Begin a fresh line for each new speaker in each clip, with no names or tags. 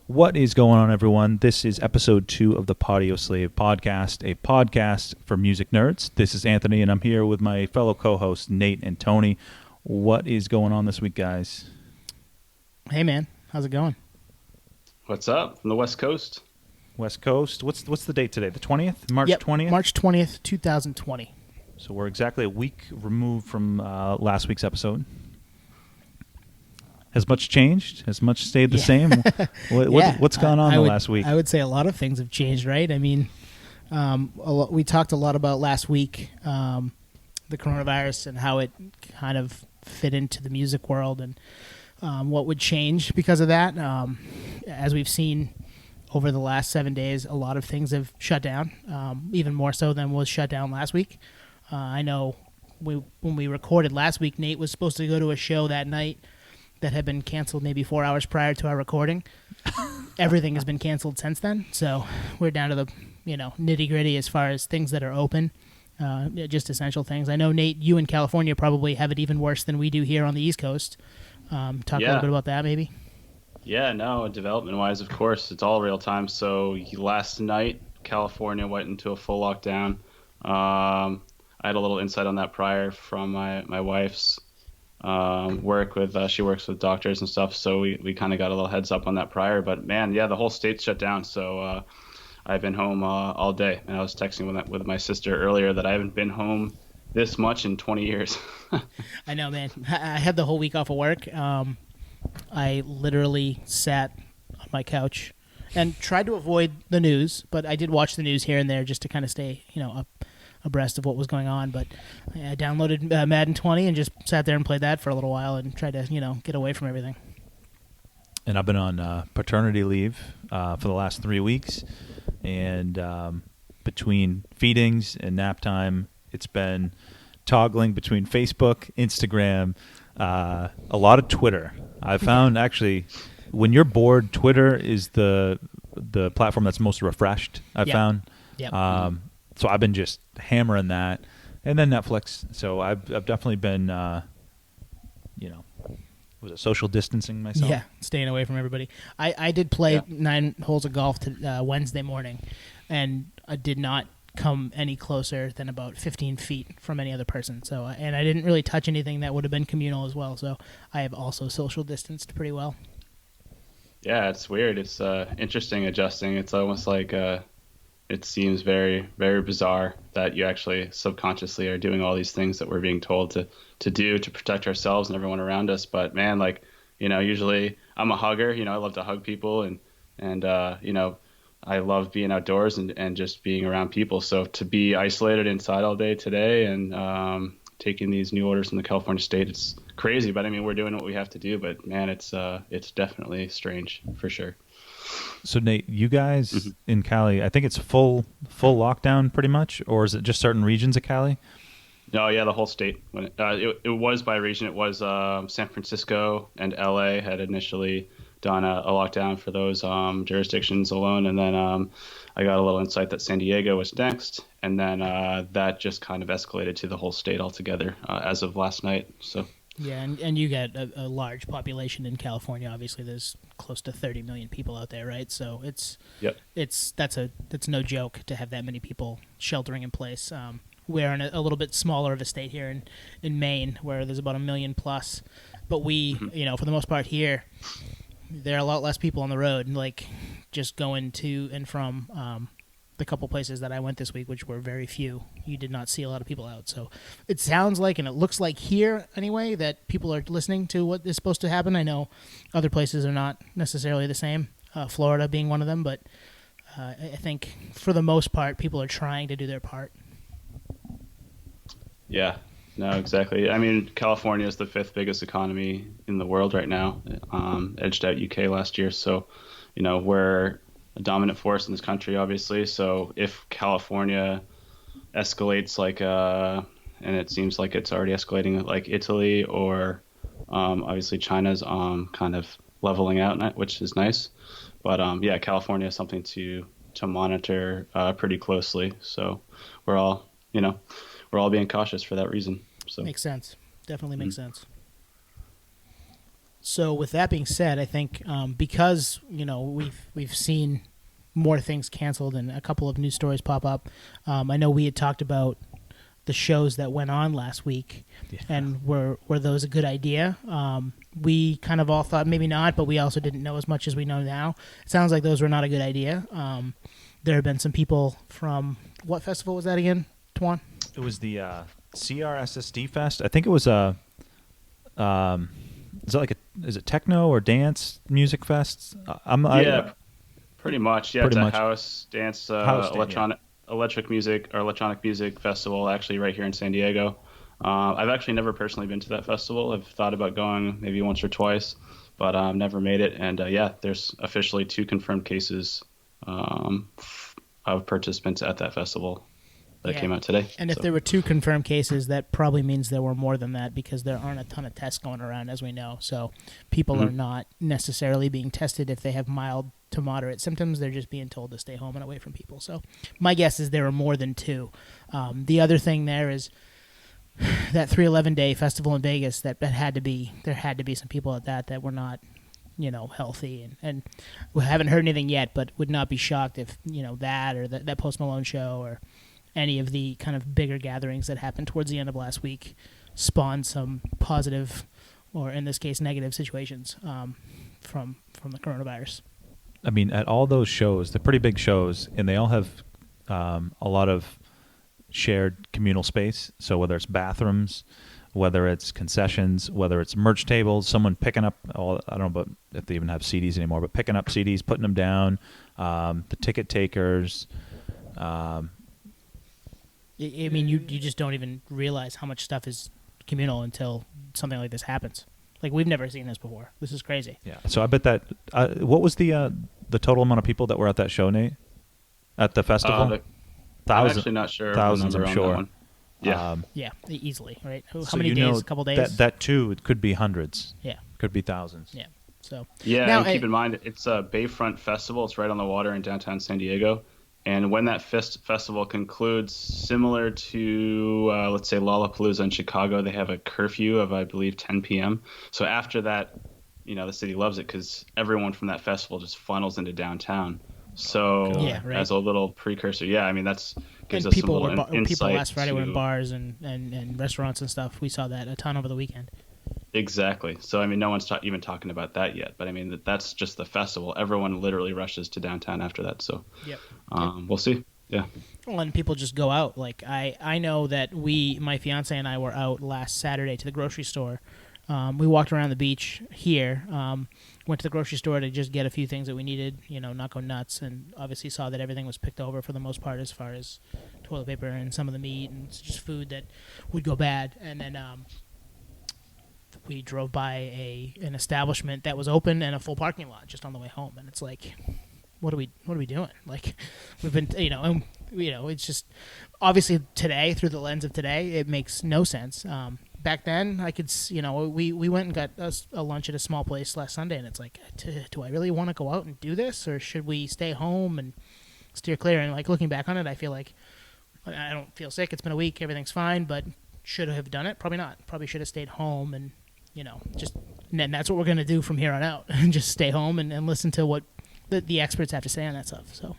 What is going on, everyone? This is episode 2 of the Podioslave podcast, a podcast for music nerds. This is Anthony, and I'm here with my fellow co-hosts, Nate and Tony. What is going on this week, guys?
Hey, man. How's it going?
What's up from the West Coast?
West Coast. What's the date today? The 20th? March
Yep,
20th?
March 20th, 2020.
So we're exactly a week removed from last week's episode. Has much changed? Has much stayed the same? What's gone on the last week?
I would say a lot of things have changed, right? I mean, we talked a lot about last week, the coronavirus and how it kind of fit into the music world and what would change because of that. As we've seen over the last 7 days, a lot of things have shut down, even more so than was shut down last week. I know when we recorded last week, Nate was supposed to go to a show that night that had been canceled maybe 4 hours prior to our recording. Everything has been canceled since then, so we're down to the nitty-gritty as far as things that are open, just essential things. I know, Nate, you in California probably have it even worse than we do here on the East Coast. Talk a little bit about that, maybe?
Yeah, no, development-wise, of course, it's all real-time. So last night, California went into a full lockdown. I had a little insight on that prior from my wife's work with she works with doctors and stuff, so we kind of got a little heads up on that prior. But man, yeah, the whole state's shut down, so I've been home all day, and I was texting with my sister earlier that I haven't been home this much in 20 years.
I know, man. I had the whole week off of work. I literally sat on my couch and tried to avoid the news, but I did watch the news here and there just to kind of stay up abreast of what was going on. But I downloaded Madden 20 and just sat there and played that for a little while and tried to get away from everything.
And I've been on paternity leave for the last 3 weeks, and between feedings and nap time, it's been toggling between Facebook, Instagram, a lot of Twitter. I found actually when you're bored, Twitter is the platform that's most refreshed. I've found.
Yeah.
So I've been just hammering that, and then Netflix. So I've definitely been, was it social distancing myself?
Yeah, staying away from everybody. I did play 9 holes of golf Wednesday morning, and I did not come any closer than about 15 feet from any other person. So, and I didn't really touch anything that would have been communal as well. So I have also social distanced pretty well.
Yeah, it's weird. It's interesting adjusting. It's almost like it seems very, very bizarre that you actually subconsciously are doing all these things that we're being told to do to protect ourselves and everyone around us. But man, usually I'm a hugger. I love to hug people, and I love being outdoors and just being around people. So to be isolated inside all day today and taking these new orders from the California state, it's crazy. But I mean, we're doing what we have to do. But man, it's definitely strange for sure.
So Nate, you guys in Cali, I think it's full lockdown pretty much, or is it just certain regions of Cali?
No, yeah, the whole state. When it was by region. It was San Francisco and LA had initially done a lockdown for those jurisdictions alone, and then I got a little insight that San Diego was next, and then that just kind of escalated to the whole state altogether as of last night. So.
Yeah, and you got a large population in California. Obviously, there's close to 30 million people out there, right? So it's no joke to have that many people sheltering in place. We're in a little bit smaller of a state here in Maine, where there's about 1 million plus. But we, for the most part here, there are a lot less people on the road, like just going to and from the couple places that I went this week, which were very few. You did not see a lot of people out. So it sounds like, and it looks like here anyway, that people are listening to what is supposed to happen. I know other places are not necessarily the same, Florida being one of them, but I think for the most part, people are trying to do their part.
Yeah, no, exactly. I mean, California is the 5th biggest economy in the world right now, edged out UK last year. So, we're a dominant force in this country, obviously. So if California escalates and it seems like it's already escalating like Italy or obviously China's kind of leveling out, which is nice. But California is something to monitor pretty closely. So we're all being cautious for that reason. So
makes sense. Definitely makes sense. So with that being said, I think because we've seen more things canceled and a couple of news stories pop up. I know we had talked about the shows that went on last week, and were those a good idea? We kind of all thought maybe not, but we also didn't know as much as we know now. It sounds like those were not a good idea. There have been some people from what festival was that again, Twan?
It was the CRSSD Fest. I think it was a. Is it techno or dance music fest?
Pretty much. Yeah,
pretty
it's
much.
a house dance, electronic music festival, actually right here in San Diego. I've actually never personally been to that festival. I've thought about going maybe once or twice, but never made it. And there's officially 2 confirmed cases of participants at that festival that came out today.
And if there were 2 confirmed cases, that probably means there were more than that, because there aren't a ton of tests going around, as we know. So people are not necessarily being tested if they have mild to moderate symptoms. They're just being told to stay home and away from people. So my guess is there are more than 2. The other thing there is that 311 day festival in Vegas, there had to be some people at that were not healthy, and we haven't heard anything yet, but would not be shocked if that or that Post Malone show or any of the kind of bigger gatherings that happened towards the end of last week spawned some positive, or in this case negative, situations from the coronavirus.
I mean, at all those shows, they're pretty big shows, and they all have a lot of shared communal space. So whether it's bathrooms, whether it's concessions, whether it's merch tables, someone picking up, I don't know about if they even have CDs anymore, but picking up CDs, putting them down, the ticket takers.
I mean, you just don't even realize how much stuff is communal until something like this happens. Like, we've never seen this before. This is crazy.
Yeah. So I bet that what was the total amount of people that were at that show, Nate? At the festival?
I'm actually not sure.
Thousands, I'm sure.
Yeah, easily, right? How
so
many days? A couple days?
That too, it could be hundreds.
Yeah.
Could be thousands.
Yeah. So.
Yeah,
now,
and keep in mind, it's a Bayfront Festival. It's right on the water in downtown San Diego. And when that festival concludes, similar to, let's say, Lollapalooza in Chicago, they have a curfew of, I believe, 10 p.m. So after that, the city loves it because everyone from that festival just funnels into downtown. So as a little precursor, I mean, that's gives us some little insight.
People last Friday were in bars and restaurants and stuff. We saw that a ton over the weekend.
Exactly. So, I mean, no one's even talking about that yet. But, I mean, that's just the festival. Everyone literally rushes to downtown after that. So, we'll see. Yeah.
Well, and people just go out. Like, I know that my fiance and I were out last Saturday to the grocery store. We walked around the beach here, went to the grocery store to just get a few things that we needed, not go nuts, and obviously saw that everything was picked over for the most part as far as toilet paper and some of the meat and just food that would go bad. And then we drove by an establishment that was open and a full parking lot just on the way home, and it's like, what are we doing? Like, we've been, it's just obviously today, through the lens of today, it makes no sense. Back then, I could, we went and got a lunch at a small place last Sunday, and it's like, do I really want to go out and do this, or should we stay home and steer clear? And like, looking back on it, I feel like I don't feel sick. It's been a week, everything's fine, but should I have done it? Probably not. Probably should have stayed home and and that's what we're gonna do from here on out, and just stay home and listen to what the experts have to say on that stuff. So.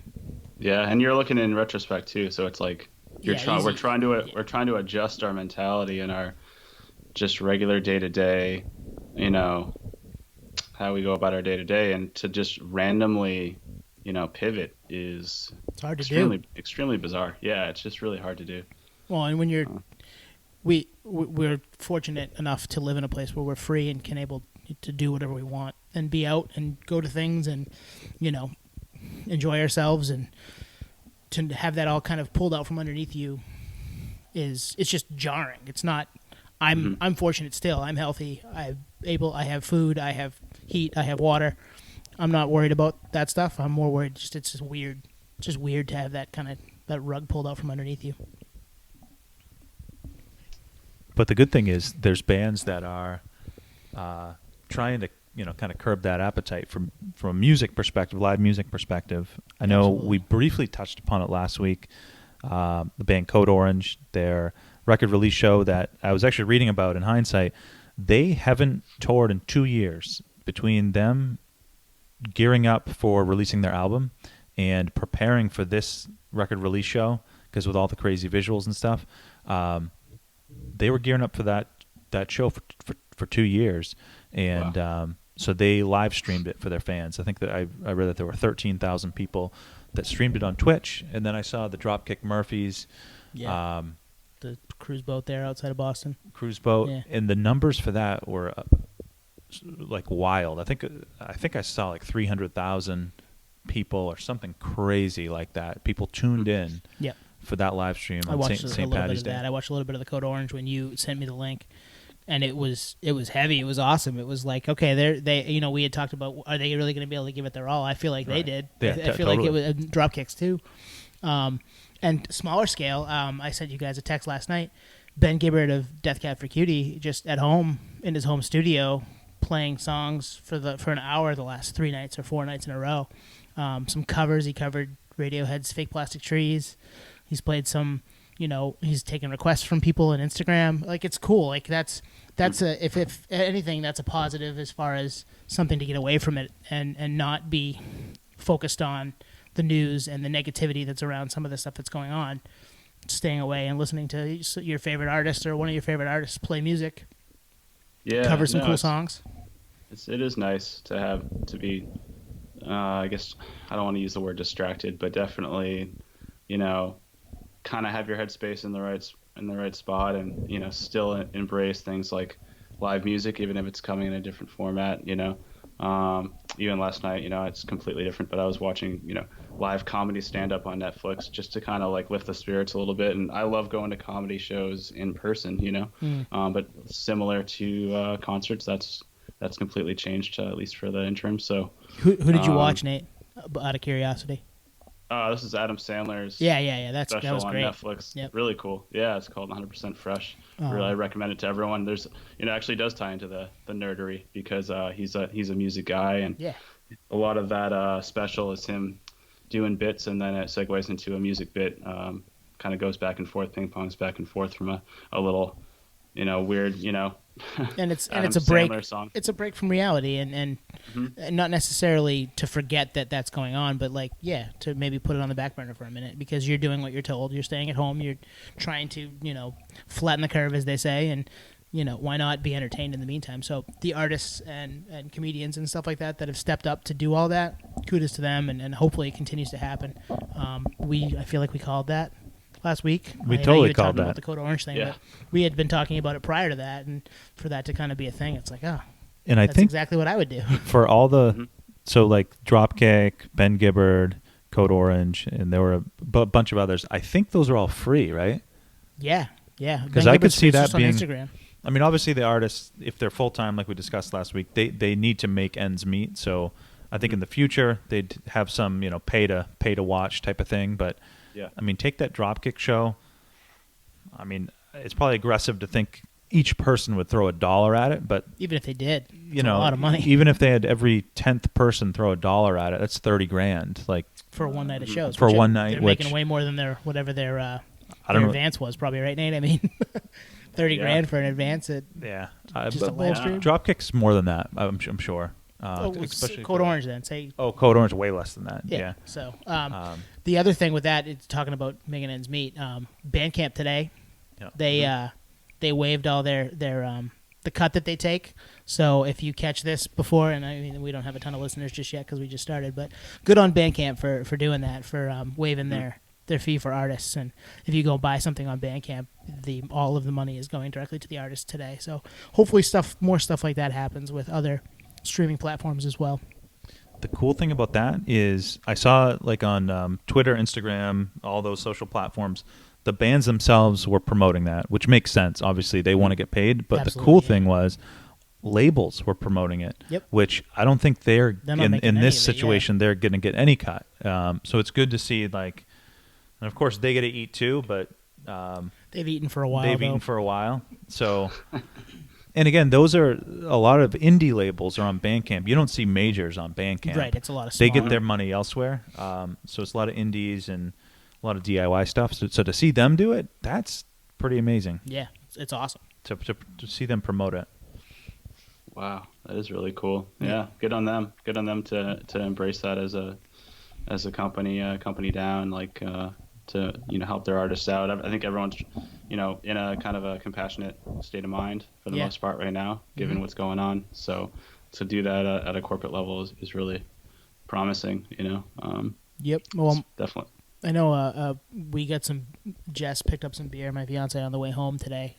Yeah,
and you're looking in retrospect too, so it's like we're trying to adjust our mentality and our just regular day to day, how we go about our day to day, and to just randomly, pivot is
it's hard to
do. Extremely bizarre. Yeah, it's just really hard to do.
Well, and when you're we're fortunate enough to live in a place where we're free and can able to do whatever we want and be out and go to things and enjoy ourselves, and to have that all kind of pulled out from underneath you it's just jarring. It's not. I'm fortunate still. I'm healthy. I have food. I have heat. I have water. I'm not worried about that stuff. I'm more worried. It's just weird. Just weird to have that kind of that rug pulled out from underneath you.
But the good thing is there's bands that are trying to kind of curb that appetite from a music perspective, live music perspective. I know we briefly touched upon it last week. The band Code Orange, their record release show that I was actually reading about in hindsight, They haven't toured in 2 years. Between them gearing up for releasing their album and preparing for this record release show, because with all the crazy visuals and stuff, they were gearing up for that show for 2 years, and
Wow.
so they live streamed it for their fans. I think that I read that there were 13,000 people that streamed it on Twitch, and then I saw the Dropkick Murphys.
Yeah. The cruise boat there outside of Boston.
Cruise boat,
Yeah.
and the numbers for that were like wild. I think I saw like 300,000 people or something crazy like that. People tuned in
Yep.
for that live stream
I
on
watched
St.
a little bit
Patty's
of
Day.
that. I watched a little bit of the Code Orange when you sent me the link, and it was heavy. It was awesome. It was like, okay, they we had talked about, are they really going to be able to give it their all? I feel like they
Right.
did.
Yeah,
I feel like it
totally.
was Dropkicks too. And smaller scale, I sent you guys a text last night. Ben Gibbard of Death Cab for Cutie, just at home in his home studio, playing songs for an hour the last 3 nights or 4 nights in a row. Some covers. He covered Radiohead's Fake Plastic Trees. He's played some, he's taken requests from people on Instagram. Like, it's cool. Like, that's if anything, that's a positive as far as something to get away from it and not be focused on the news and the negativity that's around some of the stuff that's going on. Staying away and listening to your favorite artist or one of your favorite artists play music,
Yeah.
cover some
no,
cool songs.
It is nice to be, I guess I don't want to use the word distracted, but definitely, kind of have your headspace in the right spot, and still embrace things like live music, even if it's coming in a different format. Even last night, it's completely different, but I was watching, live comedy stand up on Netflix just to kind of like lift the spirits a little bit. And I love going to comedy shows in person, but similar to concerts, that's completely changed, at least for the interim. So
Who did you watch, Nate? Out of curiosity.
this is Adam Sandler's
Yeah. That
special
was
on
great.
Netflix.
Yep.
Really cool. Yeah, it's called 100% Fresh. Really, I recommend it to everyone. There's, actually does tie into the nerdery because he's a music guy, and
Yeah.
a lot of that special is him doing bits, and then it segues into a music bit. Kind of goes back and forth, ping pongs back and forth from a little, weird,
And it's
Adam
a break.
Sandler song.
It's a break from reality, and not necessarily to forget that that's going on, but to maybe put it on the back burner for a minute because you're doing what you're told. You're staying at home. You're trying to flatten the curve, as they say, and why not be entertained in the meantime? So the artists and comedians and stuff like that have stepped up to do all that, kudos to them, and hopefully it continues to happen. I feel like we called that last week.
We
I know
totally
you had
called
talked
that.
about the Code Orange thing,
Yeah.
but we had been talking about it prior to that, and for that to kind of be a thing, it's like,
And I
that's
think
exactly what I would do.
for all the so like Dropkick, Ben Gibbard, Code Orange, and there were a bunch of others. I think those are all free, right?
Yeah.
Because I could see that being.
on Instagram.
I mean, obviously the artists, if they're full time, like we discussed last week, they need to make ends meet. So I think in the future they'd have some pay to watch type of thing. But
Yeah.
I mean, take that Dropkick show. I mean, it's probably aggressive to think each person would throw $1 at it, but
Even if they did, it's a lot of money
even if they had every 10th person throw $1 at it, that's $30,000. Like
for one night of shows.
For
which
one night,
they're
which-
making way more than their
I don't
their
know.
advance was, probably, right, Nate? I mean, 30
Yeah.
grand for an advance at
Yeah,
just
but
a live stream.
Dropkick's more than that. I'm sure.
Especially Code
for-
Orange then. Say
Oh, Code Orange way less than that. Yeah.
So the other thing with that, it's talking about making ends meet. Bandcamp today,
Yeah.
they waived all their the cut that they take. So if you catch this before, and I mean we don't have a ton of listeners just yet because we just started, but good on Bandcamp for doing that, for waiving their fee for artists. And if you go buy something on Bandcamp, all of the money is going directly to the artist today. So hopefully more stuff like that happens with other streaming platforms as well.
The cool thing about that is I saw like on Twitter, Instagram, all those social platforms, the bands themselves were promoting that, which makes sense. Obviously, they want to get paid. But
Absolutely,
the cool
yeah.
thing was labels were promoting it,
Yep.
which I don't think they're
They're not
in
making any
this
of it, yeah.
situation, they're going to get any cut. So it's good to see, like, and of course, they get to eat too, but
They've eaten for a while.
they've
though.
eaten for a while. So, and again, those are a lot of indie labels are on Bandcamp. You don't see majors on Bandcamp.
Right, it's a lot of
They
smaller.
get their money elsewhere. So it's a lot of indies and a lot of DIY stuff. So to see them do it, that's pretty amazing.
Yeah, it's awesome.
To see them promote it.
Wow, that is really cool.
Yeah.
Yeah, good on them. Good on them to embrace that as a company, company down, like to help their artists out. I think everyone's in a kind of a compassionate state of mind for the
Yeah.
most part right now, given
Mhm.
what's going on. So to do that at a corporate level is really promising.
Yep.
It's
Well,
definitely.
I know we got some. Jess picked up some beer, my fiance, on the way home today,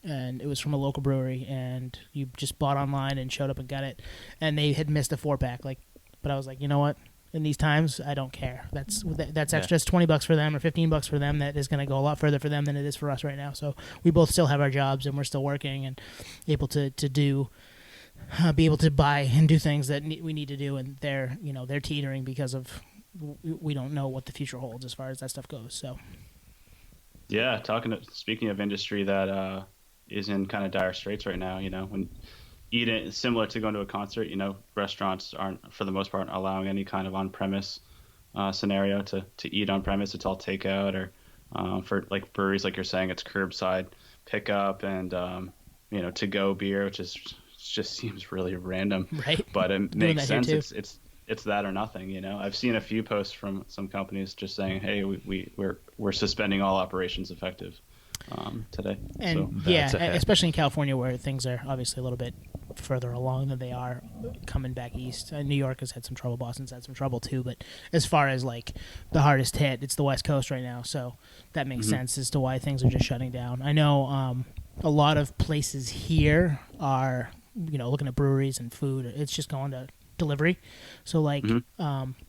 and it was from a local brewery. And you just bought online and showed up and got it, and they had missed a 4-pack. Like, but I was like, you know what? In these times, I don't care. That's extra. It's $20 for them or $15 for them. That is going to go a lot further for them than it is for us right now. So we both still have our jobs and we're still working and able to do. Be able to buy and do things that we need to do, and they're teetering because of we don't know what the future holds as far as that stuff goes. So
Yeah, speaking of industry that is in kind of dire straits right now, when eating similar to going to a concert, restaurants aren't for the most part allowing any kind of on-premise scenario to eat on premise. It's all takeout or for like breweries, like you're saying, it's curbside pickup and to go beer, which is just seems really random,
right,
but it
doing
makes
that here
sense.
too.
It's that or nothing. I've seen a few posts from some companies just saying, hey, we're suspending all operations effective today.
And
So
yeah,
That's a hit.
especially in California where things are obviously a little bit further along than they are coming back east. New York has had some trouble. Boston's had some trouble too. But as far as like the hardest hit, it's the West Coast right now. So that makes sense as to why things are just shutting down. I know a lot of places here are looking at breweries and food. It's just going to delivery. So like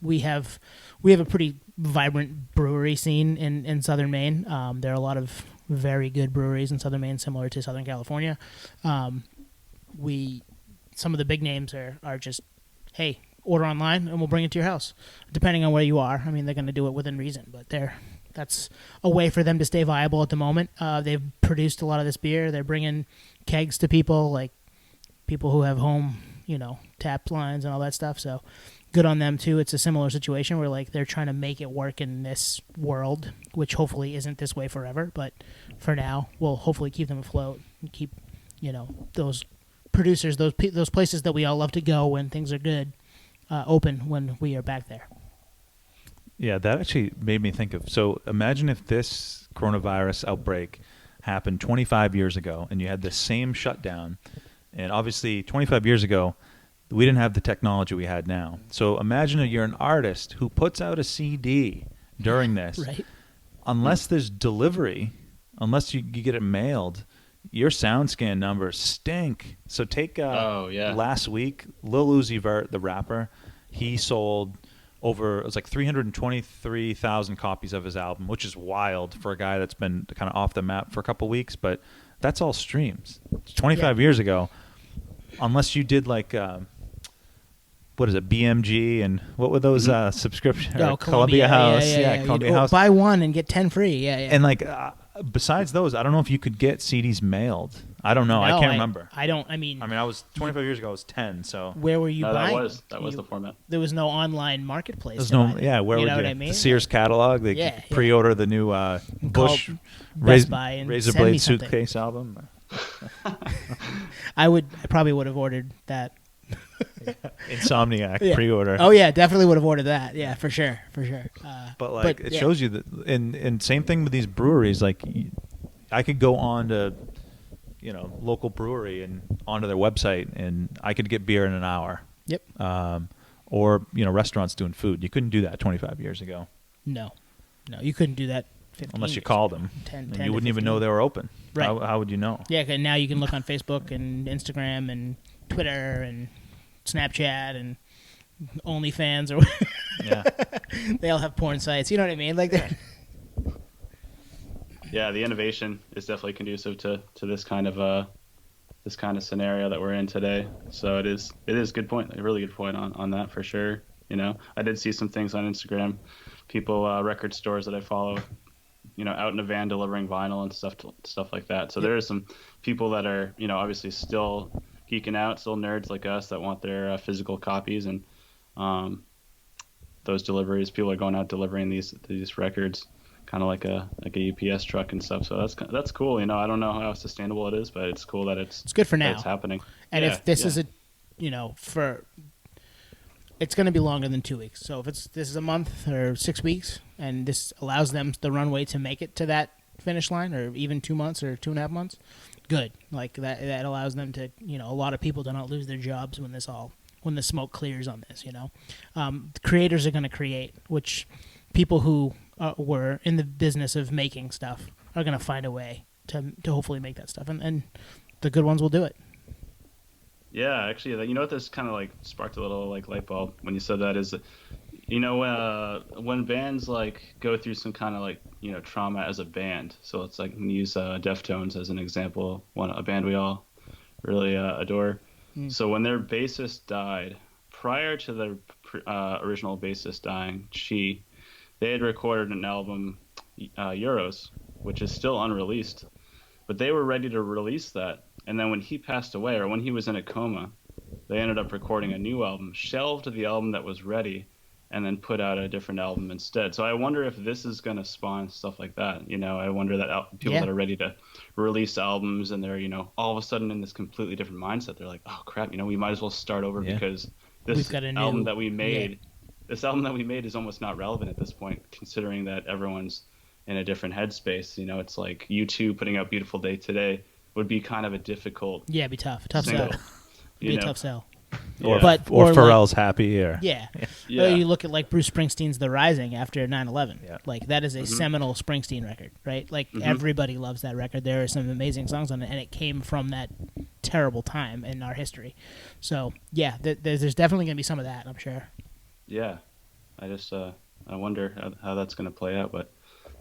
we have a pretty vibrant brewery scene in Southern Maine. There are a lot of very good breweries in Southern Maine, similar to Southern California. Some of the big names are just, hey, order online and we'll bring it to your house, depending on where you are. I mean, they're going to do it within reason, but that's a way for them to stay viable at the moment. They've produced a lot of this beer. They're bringing kegs to people, like people who have home, tap lines and all that stuff. So good on them too. It's a similar situation where like they're trying to make it work in this world, which hopefully isn't this way forever, but for now we'll hopefully keep them afloat and keep those producers, those places that we all love to go when things are good, open when we are back there.
Yeah, that actually made me think of. So imagine if this coronavirus outbreak happened 25 years ago and you had the same shutdown. And obviously 25 years ago, we didn't have the technology we had now. So imagine you're an artist who puts out a CD during this.
Right.
Unless there's delivery, unless you get it mailed, your SoundScan numbers stink. So take last week, Lil Uzi Vert, the rapper, he sold it was like 323,000 copies of his album, which is wild for a guy that's been kind of off the map for a couple weeks, but that's all streams. 25 years ago, unless you did like what is it, BMG, and what were those subscription? Columbia House, Columbia House.
Buy one and get 10 free. Yeah.
And like besides those, I don't know if you could get CDs mailed. I don't know. I can't remember.
I mean,
I was 25 years ago. I was 10. So
where were you buying?
That was the format.
There was no online marketplace.
There's no. Yeah, where would you?
What I mean?
The Sears catalog. They
Yeah,
pre-order the new Bush
Best Buy and
Razor
send me
Blade
something.
Suitcase album.
I probably would have ordered that.
Insomniac pre-order.
Oh yeah, definitely would have ordered that. Yeah, for sure.
But it shows you that, and same thing with these breweries. Like, I could go on to, local brewery and onto their website, and I could get beer in an hour.
Yep.
Or restaurants doing food. You couldn't do that 25 years ago.
No, you couldn't do that.
Unless you called them,
10
and you wouldn't even know they were open.
Right.
How would you know?
Yeah, 'cause now you can look on Facebook and Instagram and Twitter and Snapchat and OnlyFans or
Yeah.
they all have porn sites. You know what I mean? Like,
Yeah, the innovation is definitely conducive to this kind of scenario that we're in today. So it is good point, a really good point on that for sure. I did see some things on Instagram, people, record stores that I follow, out in a van delivering vinyl and stuff like that. So there are some people that are, obviously still geeking out, still nerds like us that want their physical copies, and those deliveries, people are going out delivering these records kind of like a UPS truck and stuff. So that's cool. You know, I don't know how sustainable it is, but it's cool that it's
good for
that
now.
it's happening.
And
Yeah,
if this
yeah.
is it's going to be longer than 2 weeks. So if this is a month or 6 weeks, and this allows them the runway to make it to that finish line, or even 2 months or 2.5 months, good. Like that allows them to, a lot of people to not lose their jobs when the smoke clears on this. The creators are going to create, which people who were in the business of making stuff are going to find a way to hopefully make that stuff, and the good ones will do it.
Yeah, actually, you know what? This kind of like sparked a little like light bulb when you said that. Is, you know, when bands like go through some kind of like trauma as a band. So it's like, we can use Deftones as an example, a band we all really adore. So when their bassist died, prior to the original bassist dying, they had recorded an album, Euros, which is still unreleased, but they were ready to release that. And then when he passed away, or when he was in a coma, they ended up recording a new album, shelved the album that was ready, and then put out a different album instead. So I wonder if this is going to spawn stuff like that. I wonder that people that are ready to release albums, and they're, all of a sudden in this completely different mindset. They're like, oh crap, we might as well start over because this album that we made, is almost not relevant at this point, considering that everyone's in a different headspace. It's like U2 putting out Beautiful Day Today would be kind of a difficult.
Yeah, it'd be tough sell. Be a tough sell.
Or
But
Pharrell's Happy. Or
yeah.
Yeah.
You look at like Bruce Springsteen's The Rising after 9/11.
Yeah.
Like that is a seminal Springsteen record, right? Like everybody loves that record. There are some amazing songs on it, and it came from that terrible time in our history. So yeah, there's definitely going to be some of that, I'm sure.
Yeah, I just I wonder how that's going to play out, but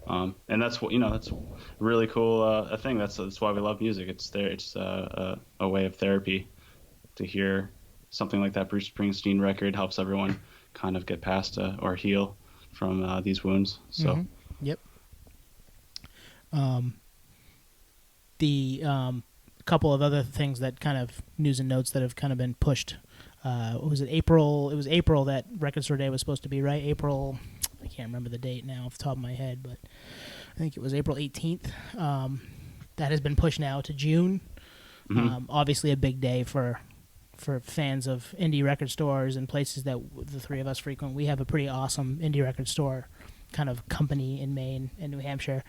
and that's what that's really cool a thing. That's why we love music. It's a way of therapy. To hear something like that Bruce Springsteen record helps everyone kind of get past or heal from these wounds. So
Yep. The couple of other things that kind of news and notes that have kind of been pushed. Was it April? It was April that Record Store Day was supposed to be, right? April. I can't remember the date now off the top of my head, but I think it was April 18th. That has been pushed now to June. Obviously a big day for fans of indie record stores and places that the three of us frequent. We have a pretty awesome indie record store kind of company in Maine and New Hampshire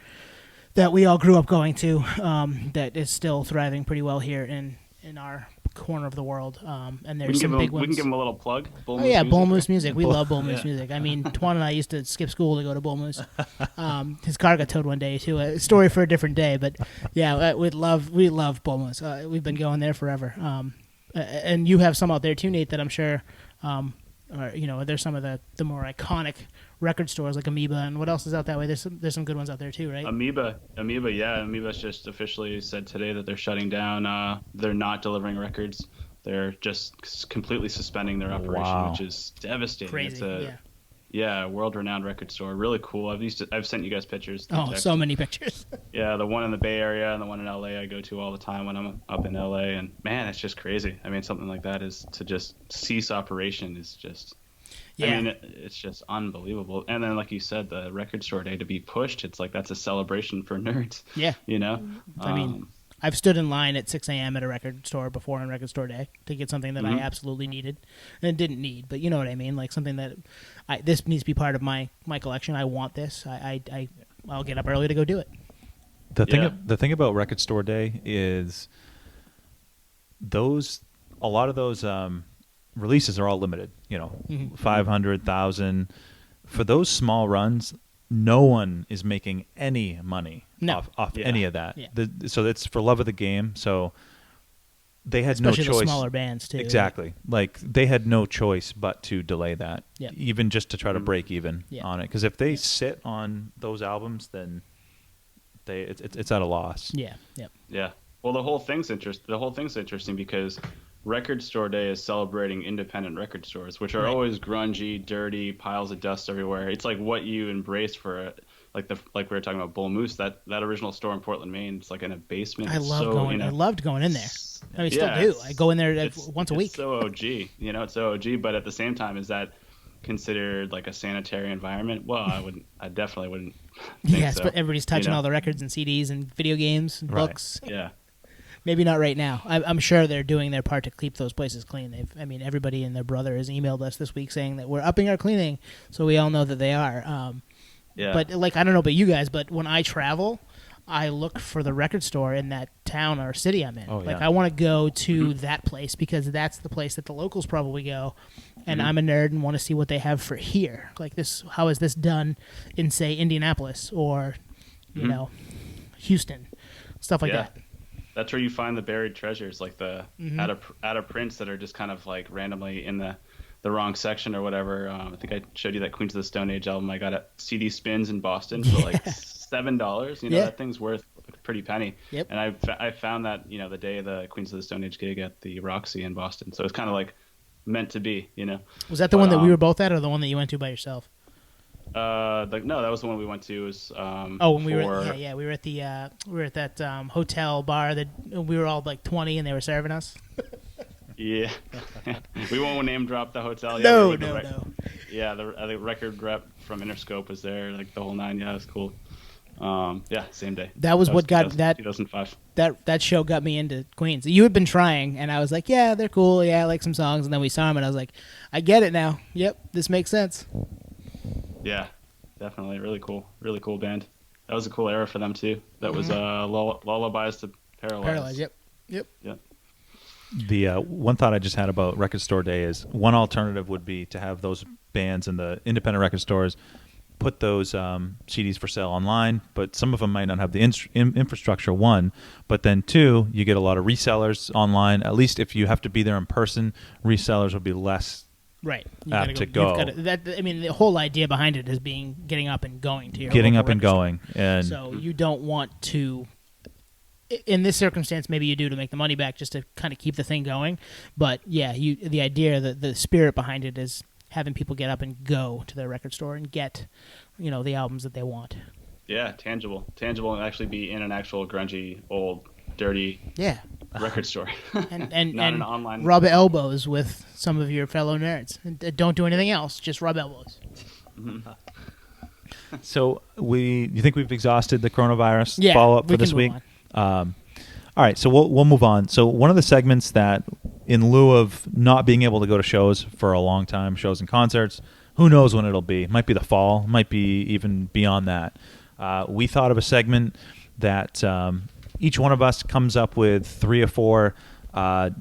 that we all grew up going to, that is still thriving pretty well here in our corner of the world. And there's some big ones.
We can give them a little plug.
Bull Moose Music. We love Bull Moose Music. I mean, Twan and I used to skip school to go to Bull Moose. His car got towed one day too. A story for a different day, but yeah, we love Bull Moose. We've been going there forever. And you have some out there too, Nate, that I'm sure, there's some of the more iconic record stores like Amoeba, and what else is out that way? There's some good ones out there too, right?
Amoeba's just officially said today that they're shutting down. They're not delivering records. They're just completely suspending their operation, which is devastating.
Crazy,
yeah, world-renowned record store. Really cool. I've sent you guys pictures.
Oh, so many pictures.
Yeah, the one in the Bay Area and the one in LA I go to all the time when I'm up in LA, and man, it's just crazy. I mean, something like that is to just cease operation is just. Yeah. I mean, it's just unbelievable. And then, like you said, the Record Store Day to be pushed, it's like that's a celebration for nerds.
Yeah. I mean, I've stood in line at 6 a.m. at a record store before on Record Store Day to get something that I absolutely needed and didn't need, but you know what I mean? Like something that this needs to be part of my collection. I want this. I'll get up early to go do it.
The thing about Record Store Day is a lot of those releases are all limited, 500,000. For those small runs, no one is making any money off any of that. Yeah. So it's for love of the game. So they had
Especially
no choice.
The smaller bands too.
Exactly. Like they had no choice but to delay that,
yep.
even just to try to break even on it. Because if they sit on those albums, then it's at a loss.
Yeah. Yep.
Yeah. Well, the whole thing's interesting because Record Store Day is celebrating independent record stores, which are always grungy, dirty, piles of dust everywhere. It's like what you embrace for like we were talking about Bull Moose, that original store in Portland, Maine. It's like in a basement.
I loved going in there. I mean, still do. I go in there once a week.
It's so OG, it's so OG. But at the same time, is that considered like a sanitary environment? Well, I definitely wouldn't think
Yes,
so.
but everybody's touching
You know?
all the records and CDs and video games and
Right.
books.
Yeah.
Maybe not right now. I'm sure they're doing their part to keep those places clean. Everybody and their brother has emailed us this week saying that we're upping our cleaning, so we all know that they are.
Yeah.
But like, I don't know about you guys, but when I travel, I look for the record store in that town or city I'm in.
Oh,
Like,
yeah.
I want to go to that place because that's the place that the locals probably go, and I'm a nerd and want to see what they have for here. Like this, how is this done in, say, Indianapolis or, you know, Houston, stuff like
Yeah.
that.
That's where you find the buried treasures, like the out of prints that are just kind of like randomly in the wrong section or whatever. I think I showed you that Queens of the Stone Age album I got at CD Spins in Boston for like $7. You know,
Yeah.
that thing's worth a pretty penny.
Yep.
And I found that, you know, the day of the Queens of the Stone Age gig at the Roxy in Boston. So it's kind of like meant to be, you know.
Was that the
But,
one that we were both at, or the one that you went to by yourself?
No, that was the one we went to. Was
When we were
for-
we were at the that hotel bar that we were all like 20 and they were serving us.
Yeah. We won't name drop the hotel.
No,
we were
no,
with
no.
Yeah, the record rep from Interscope was there, like the whole nine. Yeah, it was cool. Yeah, same day.
That was what got that
2005.
that show got me into Queens. You had been trying, and I was like, yeah, they're cool. Yeah, I like some songs, and then we saw them, and I was like, I get it now. Yep, this makes sense.
Yeah, definitely, really cool band. That was a cool era for them too. That was Lullabies to Paralyze.
Paralyzed. Yep.
Yeah.
The one thought I just had about Record Store Day is one alternative would be to have those bands in the independent record stores put those CDs for sale online, but some of them might not have the infrastructure, one. But then two, you get a lot of resellers online. At least if you have to be there in person, resellers will be less
Right. You
apt
gotta
to
you've
go.
gotta- the whole idea behind it is getting up and going to your
getting
local
up and
record store.
going. And
So you don't want to, in this circumstance, maybe you do to make the money back just to kind of keep the thing going. But yeah, the idea, the spirit behind it is having people get up and go to their record store and get, the albums that they want.
Yeah, tangible, and actually be in an actual grungy, old, dirty
Yeah.
record store.
And
Not an online.
rub elbows with some of your fellow nerds. And don't do anything else. Just rub elbows.
so you think we've exhausted the coronavirus
Yeah.
follow-up
we
for this
can
week?
move on.
All right, so we'll move on. So one of the segments that, in lieu of not being able to go to shows for a long time, shows and concerts, who knows when it'll be? Might be the fall, might be even beyond that. We thought of a segment that each one of us comes up with 3 or 4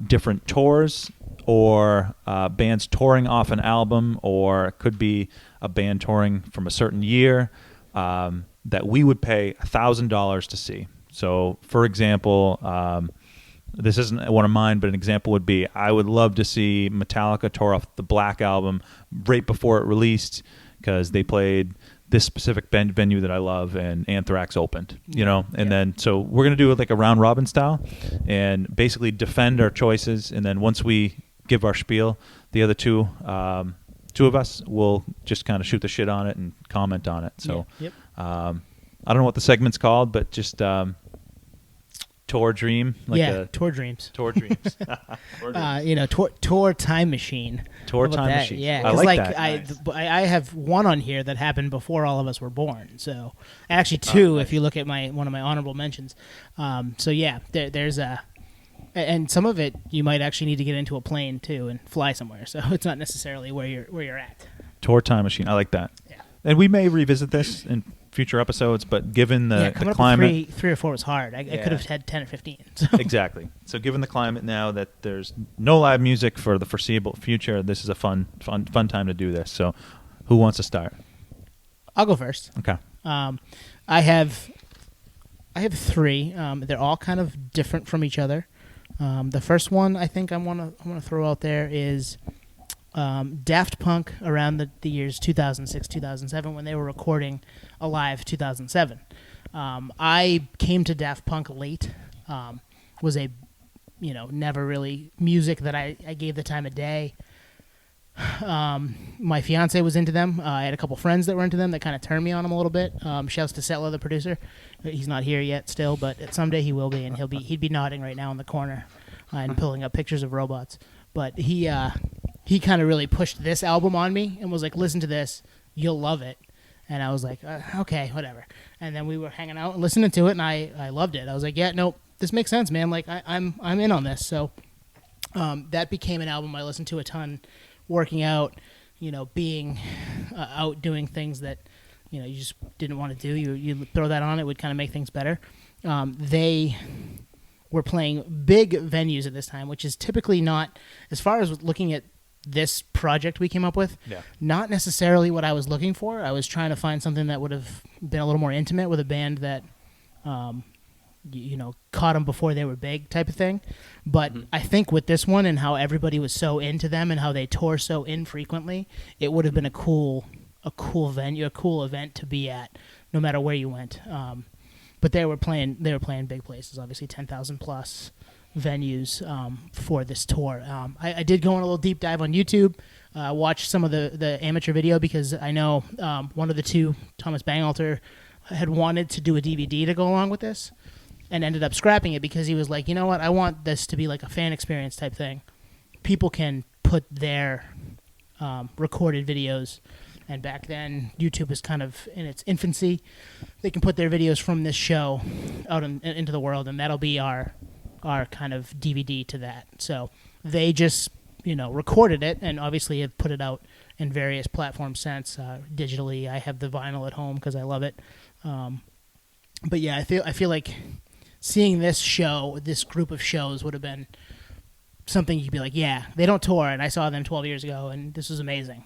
different tours or bands touring off an album, or it could be a band touring from a certain year that we would pay $1,000 to see. So, for example, this isn't one of mine, but an example would be I would love to see Metallica tour off the Black album right before it released because they played this specific venue that I love and Anthrax opened, and then so we're going to do it like a round robin style and basically defend our choices. And then once we give our spiel, the other two of us will just kind of shoot the shit on it and comment on it. So
Yep.
I don't know what the segment's called, but just Tour Dream.
Tour Dreams.
Tour Dreams.
Tour Time Machine.
Tour
How about
Time
that?
Machine.
Yeah,
I
'cause,
like that.
Nice.
I have one on here that happened before all of us were born. So actually two, if you look at one of my honorable mentions. So yeah, there's and some of it you might actually need to get into a plane too and fly somewhere. So it's not necessarily where you're at.
Tour Time Machine. I like that.
Yeah.
And we may revisit this in future episodes, but given the
Coming
climate,
up with three or four was hard. I could have had 10 or 15. So.
exactly. So given the climate now that there's no live music for the foreseeable future, this is a fun time to do this. So, who wants to start?
I'll go first.
Okay.
I have 3. They're all kind of different from each other. The first one I think I want to throw out there is Daft Punk around the years 2006, 2007 when they were recording Alive 2007. I came to Daft Punk late. Was never really music that I gave the time of day. My fiance was into them. I had a couple friends that were into them that kind of turned me on them a little bit. Shouts to Settler, the producer. He's not here yet still, but someday he will be, and he'd be nodding right now in the corner and pulling up pictures of robots. But he he kind of really pushed this album on me and was like, listen to this, you'll love it. And I was like, okay, whatever. And then we were hanging out and listening to it, and I loved it. I was like, yeah, nope, this makes sense, man. Like I'm in on this. So that became an album I listened to a ton, working out, being out doing things that you just didn't want to do. You throw that on, it would kind of make things better. They were playing big venues at this time, which is typically not, as far as looking at this project we came up with, not necessarily what I was looking for. I was trying to find something that would have been a little more intimate with a band that, caught them before they were big type of thing. But I think with this one and how everybody was so into them and how they tour so infrequently, it would have been a cool venue, a cool event to be at, no matter where you went. But they were playing big places, obviously 10,000 plus venues for this tour. I did go on a little deep dive on YouTube, watch some of the amateur video, because I know one of the two, Thomas Bangalter, had wanted to do a DVD to go along with this and ended up scrapping it because he was like, you know what, I want this to be like a fan experience type thing. People can put their recorded videos, and back then YouTube was kind of in its infancy. They can put their videos from this show out into the world, and that'll be our kind of DVD to that. So they just recorded it, and obviously have put it out in various platforms since, digitally. I have the vinyl at home because I love it. But yeah, I feel like seeing this group of shows would have been something you'd be like, yeah, they don't tour, and I saw them 12 years ago, and this was amazing.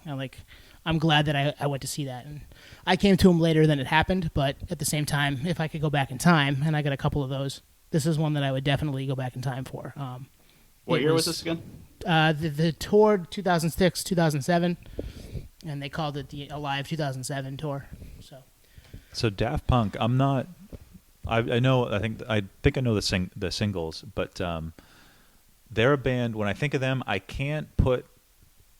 I'm glad that I went to see that. And I came to them later than it happened, but at the same time, if I could go back in time, and I got a couple of those, this is one that I would definitely go back in time for.
What year was this again?
The tour 2006, 2007, and they called it the Alive 2007 tour.
So Daft Punk, I'm not. I think I know the singles, but they're a band. When I think of them, I can't put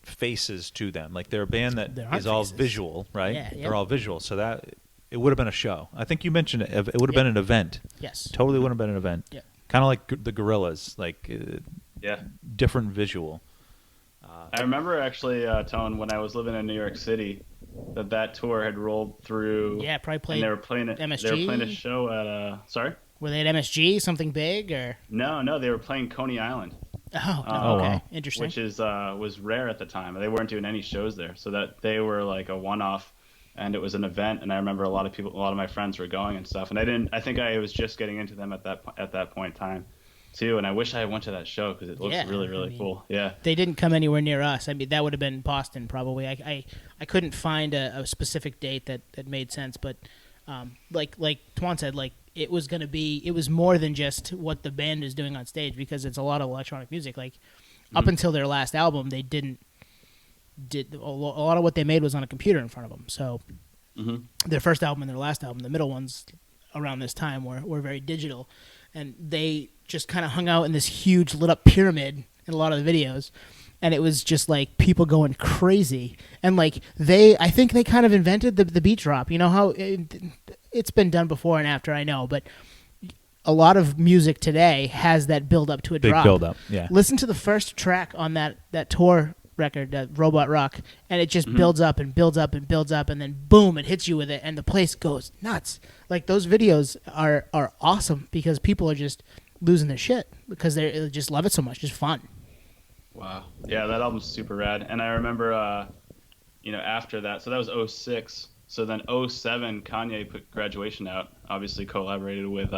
faces to them. Like, they're a band that is all visual, right?
Yeah,
they're all visual, so that it would have been a show. I think you mentioned it. It would have been an event.
Yes,
totally would have been an event.
Yeah,
kind of like the Gorillaz, like different visual.
I remember actually, Tone, when I was living in New York City, that tour had rolled through.
Yeah, probably played.
And they were playing it.
MSG.
They were playing a show at. Sorry.
Were they at MSG? Something big or?
No, they were playing Coney Island.
Oh, okay,
wow.
Interesting.
Which was rare at the time. They weren't doing any shows there, so that they were like a one-off, and it was an event. And I remember a lot of my friends were going and stuff. And I think I was just getting into them at that point in time, too. And I wish I went to that show because it looks really cool. Yeah. They
didn't come anywhere near us. I mean, that would have been Boston probably. I couldn't find a specific date that made sense, but like Twan said, like, it was more than just what the band is doing on stage, because it's a lot of electronic music. Like, up until their last album, they did a lot of what they made was on a computer in front of them. So their first album and their last album, the middle ones around this time, were very digital, and they just kind of hung out in this huge lit up pyramid in a lot of the videos. And it was just like people going crazy. And like I think they kind of invented the beat drop. You know how it's been done before and after, I know, but a lot of music today has that build up to a drop.
Big build up, yeah.
Listen to the first track on that tour record, that Robot Rock, and it just builds up and builds up and builds up, and then boom, it hits you with it, and the place goes nuts. Like, those videos are awesome because people are just losing their shit because they just love it so much. Just fun.
Wow. Yeah, that album's super rad. And I remember, after that, so that was 2006. So then 2007, Kanye put Graduation out, obviously collaborated with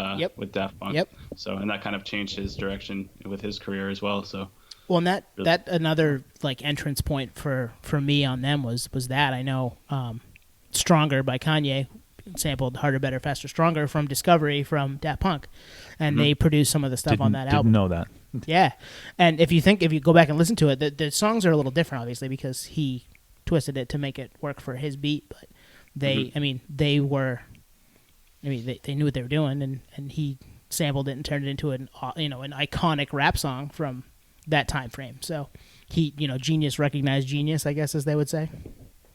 Daft Punk.
Yep.
So, and that kind of changed his direction with his career as well. So,
well, and that another like entrance point for me on them was that. I know Stronger by Kanye sampled Harder, Better, Faster, Stronger from Discovery from Daft Punk, and they produced some of the stuff on that album.
Didn't know that.
Yeah, and if you go back and listen to it, the songs are a little different, obviously, because he twisted it to make it work for his beat. But they knew what they were doing, and he sampled it and turned it into an iconic rap song from that time frame. So he, genius recognized genius, I guess, as they would say.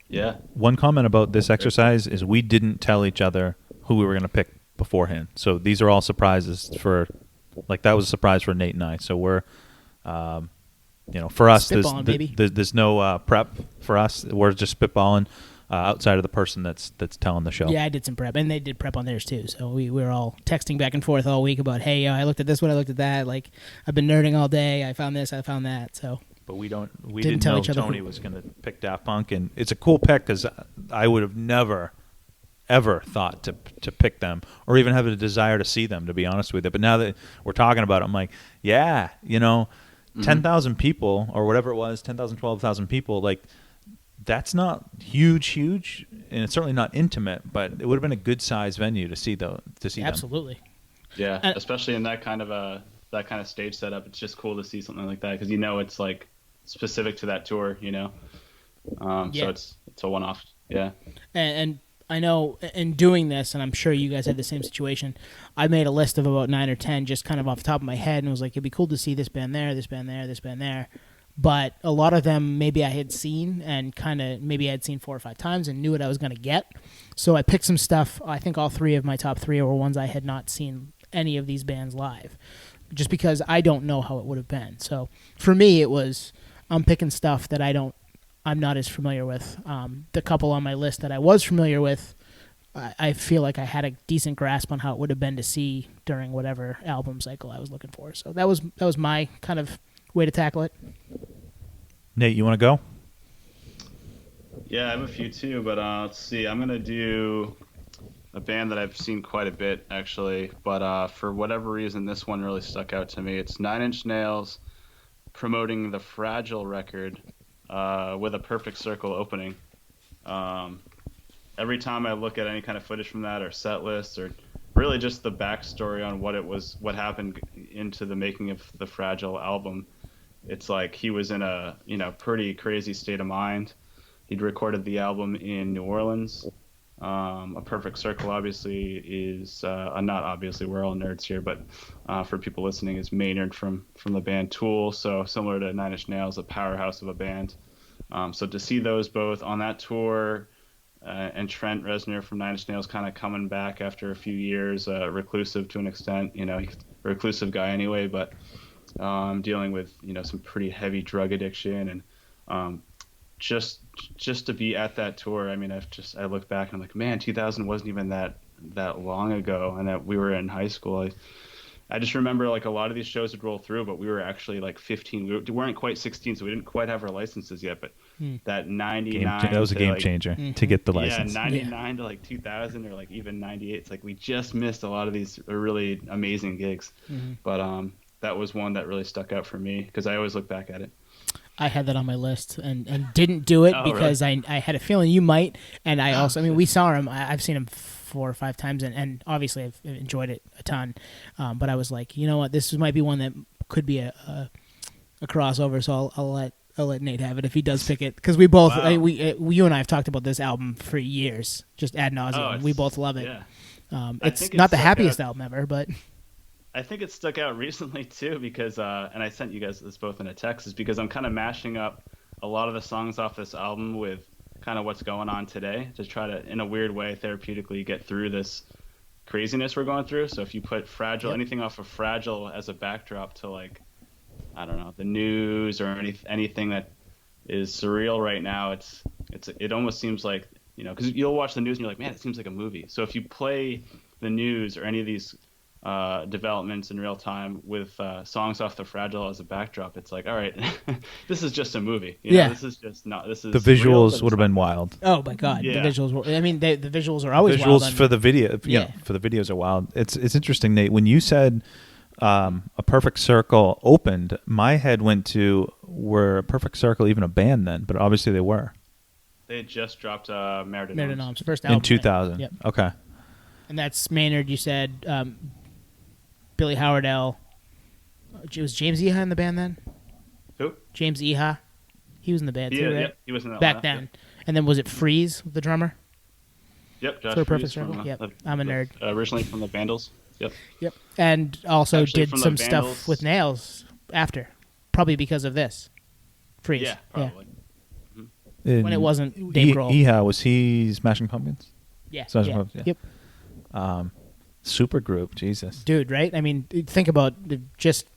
Yeah.
One comment about this exercise is we didn't tell each other who we were going to pick beforehand. So these are all surprises that was a surprise for Nate and I. So we're for us,
Spitballing, baby.
there's no prep for us. We're just spitballing outside of the person that's telling the show.
Yeah, I did some prep, and they did prep on theirs too. So we were all texting back and forth all week about, hey, I looked at this one, I looked at that. Like, I've been nerding all day. I found this, I found that. So,
but we didn't
tell
know
each other
Tony was going to pick Daft Punk, and it's a cool pick because I would have never ever thought to pick them or even have a desire to see them, to be honest with you. But now that we're talking about it, I'm like, yeah, 10,000 people or whatever it was, 10,000, 12,000 people, like that's not huge, and it's certainly not intimate, but it would have been a good size venue to see them.
Absolutely.
Yeah, especially in that kind of stage setup, it's just cool to see something like that because it's like specific to that tour, So it's a one-off. Yeah.
And I know in doing this, and I'm sure you guys had the same situation, I made a list of about 9 or 10 just kind of off the top of my head and was like, it'd be cool to see this band there, this band there, this band there. But a lot of them maybe I had seen and maybe I had seen 4 or 5 times and knew what I was going to get. So I picked some stuff. I think all 3 of my top 3 were ones I had not seen any of these bands live, just because I don't know how it would have been. So for me, it was I'm picking stuff that I'm not as familiar with. The couple on my list that I was familiar with, I feel like I had a decent grasp on how it would have been to see during whatever album cycle I was looking for. So that was my kind of way to tackle it.
Nate, you want to go?
Yeah, I have a few too, but let's see. I'm going to do a band that I've seen quite a bit, actually. But for whatever reason, this one really stuck out to me. It's 9 Inch Nails promoting the Fragile record with a Perfect Circle opening. Every time I look at any kind of footage from that or set lists or really just the backstory on what happened into the making of the Fragile album, it's like he was in a pretty crazy state of mind. He'd recorded the album in New Orleans. A Perfect Circle obviously is not obviously, we're all nerds here, but for people listening, is Maynard from the band Tool. So similar to 9 Inch Nails, a powerhouse of a band. So to see those both on that tour, and Trent Reznor from 9 Inch Nails kind of coming back after a few years, reclusive to an extent, he's a reclusive guy anyway, but dealing with some pretty heavy drug addiction, and just to be at that tour. I mean, I look back and I'm like, man, 2000 wasn't even that long ago, and that we were in high school. I just remember like a lot of these shows would roll through, but we were actually like 15. We weren't quite 16, so we didn't quite have our licenses yet. But that 99,
that was a game changer to get the license.
Yeah, 99 to like 2000 or like even 98. It's like we just missed a lot of these really amazing gigs. But that was one that really stuck out for me because I always look back at it.
I had that on my list and didn't do it because really? I had a feeling you might. And I also, we saw him. I've seen him 4 or 5 times, and obviously I've enjoyed it a ton. But I was like, you know what, this might be one that could be a crossover. So I'll let Nate have it if he does pick it, because we both you and I have talked about this album for years, just ad nauseum. We both love it.
Yeah.
It's not the happiest album ever, but
I think it stuck out recently too because and I sent you guys this both in a text, is because I'm kind of mashing up a lot of the songs off this album with kind of what's going on today to try to, in a weird way, therapeutically get through this craziness we're going through. So if you put Fragile, anything off of Fragile as a backdrop to, like, I don't know, the news or anything that is surreal right now, it almost seems like, because you'll watch the news and you're like, man, it seems like a movie. So if you play the news or any of these developments in real time with songs off the Fragile as a backdrop, it's like, all right, this is just a movie. This is just not. This is
the visuals would have been wild.
Oh my god, the visuals were. I mean, the visuals are always
visuals
wild
for the video. For the videos are wild. It's interesting, Nate. When you said a Perfect Circle opened, my head went to, were Perfect Circle even a band then? But obviously they were.
They had just dropped Meredith
Noms, first album
in 2000.
Yep.
Okay.
And that's Maynard. You said. Billy Howardell. Was James Iha in the band then?
Who?
James Iha. He was in the band too, right?
Yep, he was in that
back then. Yep. And then was it Freeze, the drummer?
Yep, Josh
for
Freeze.
Perfect Circle. Yep, I'm a nerd.
Originally from the Vandals. Yep.
And also
Actually,
did some stuff with Nails after, probably because of this. Freeze.
Yeah, probably.
Yeah. When it wasn't Dave Grohl.
Iha, was he Smashing Pumpkins?
Yeah.
Smashing Pumpkins,
Yep.
Super group, Jesus.
Dude, right? I mean, think about just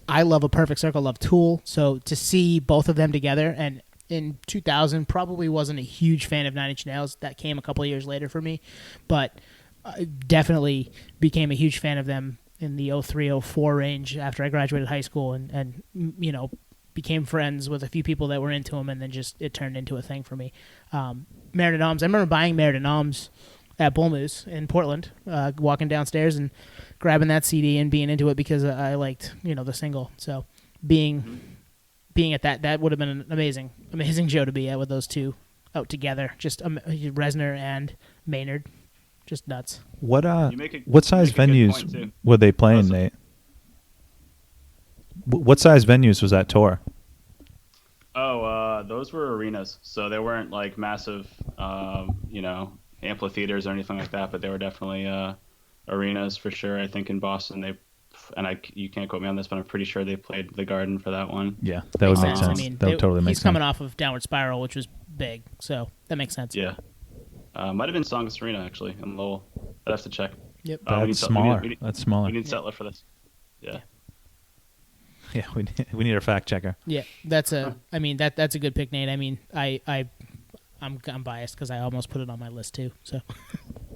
I love A Perfect Circle, love Tool. So to see both of them together, and in 2000, probably wasn't a huge fan of Nine Inch Nails. That came a couple of years later for me, but I definitely became a huge fan of them in the 03, 04 range after I graduated high school, and you know, became friends with a few people that were into them, and then just it turned into a thing for me. Mare de Noms. I remember buying Mare de Noms at Bull Moose in Portland, walking downstairs and grabbing that CD and being into it because I liked, you know, the single. So being at that would have been an amazing show to be at with those two out together. Just Reznor and Maynard, just nuts.
What size venues were they playing, Nate? What size venues was that tour?
Oh, those were arenas, so they weren't like massive, you know, amphitheaters or anything like that, but they were definitely arenas for sure. I think in Boston you can't quote me on this, but I'm pretty sure they played the Garden for that one.
Yeah, that would make sense.
I mean,
that would totally make sense.
He's coming off of Downward Spiral, which was big, so that makes sense.
Yeah, might have been Songos Arena actually in Lowell. I'd have to check.
Yep,
that's smaller. That's smaller.
We need Settler for this.
Yeah, we need our fact checker.
Yeah, that's a good pick, Nate. I mean, I'm biased because I almost put it on my list too. So,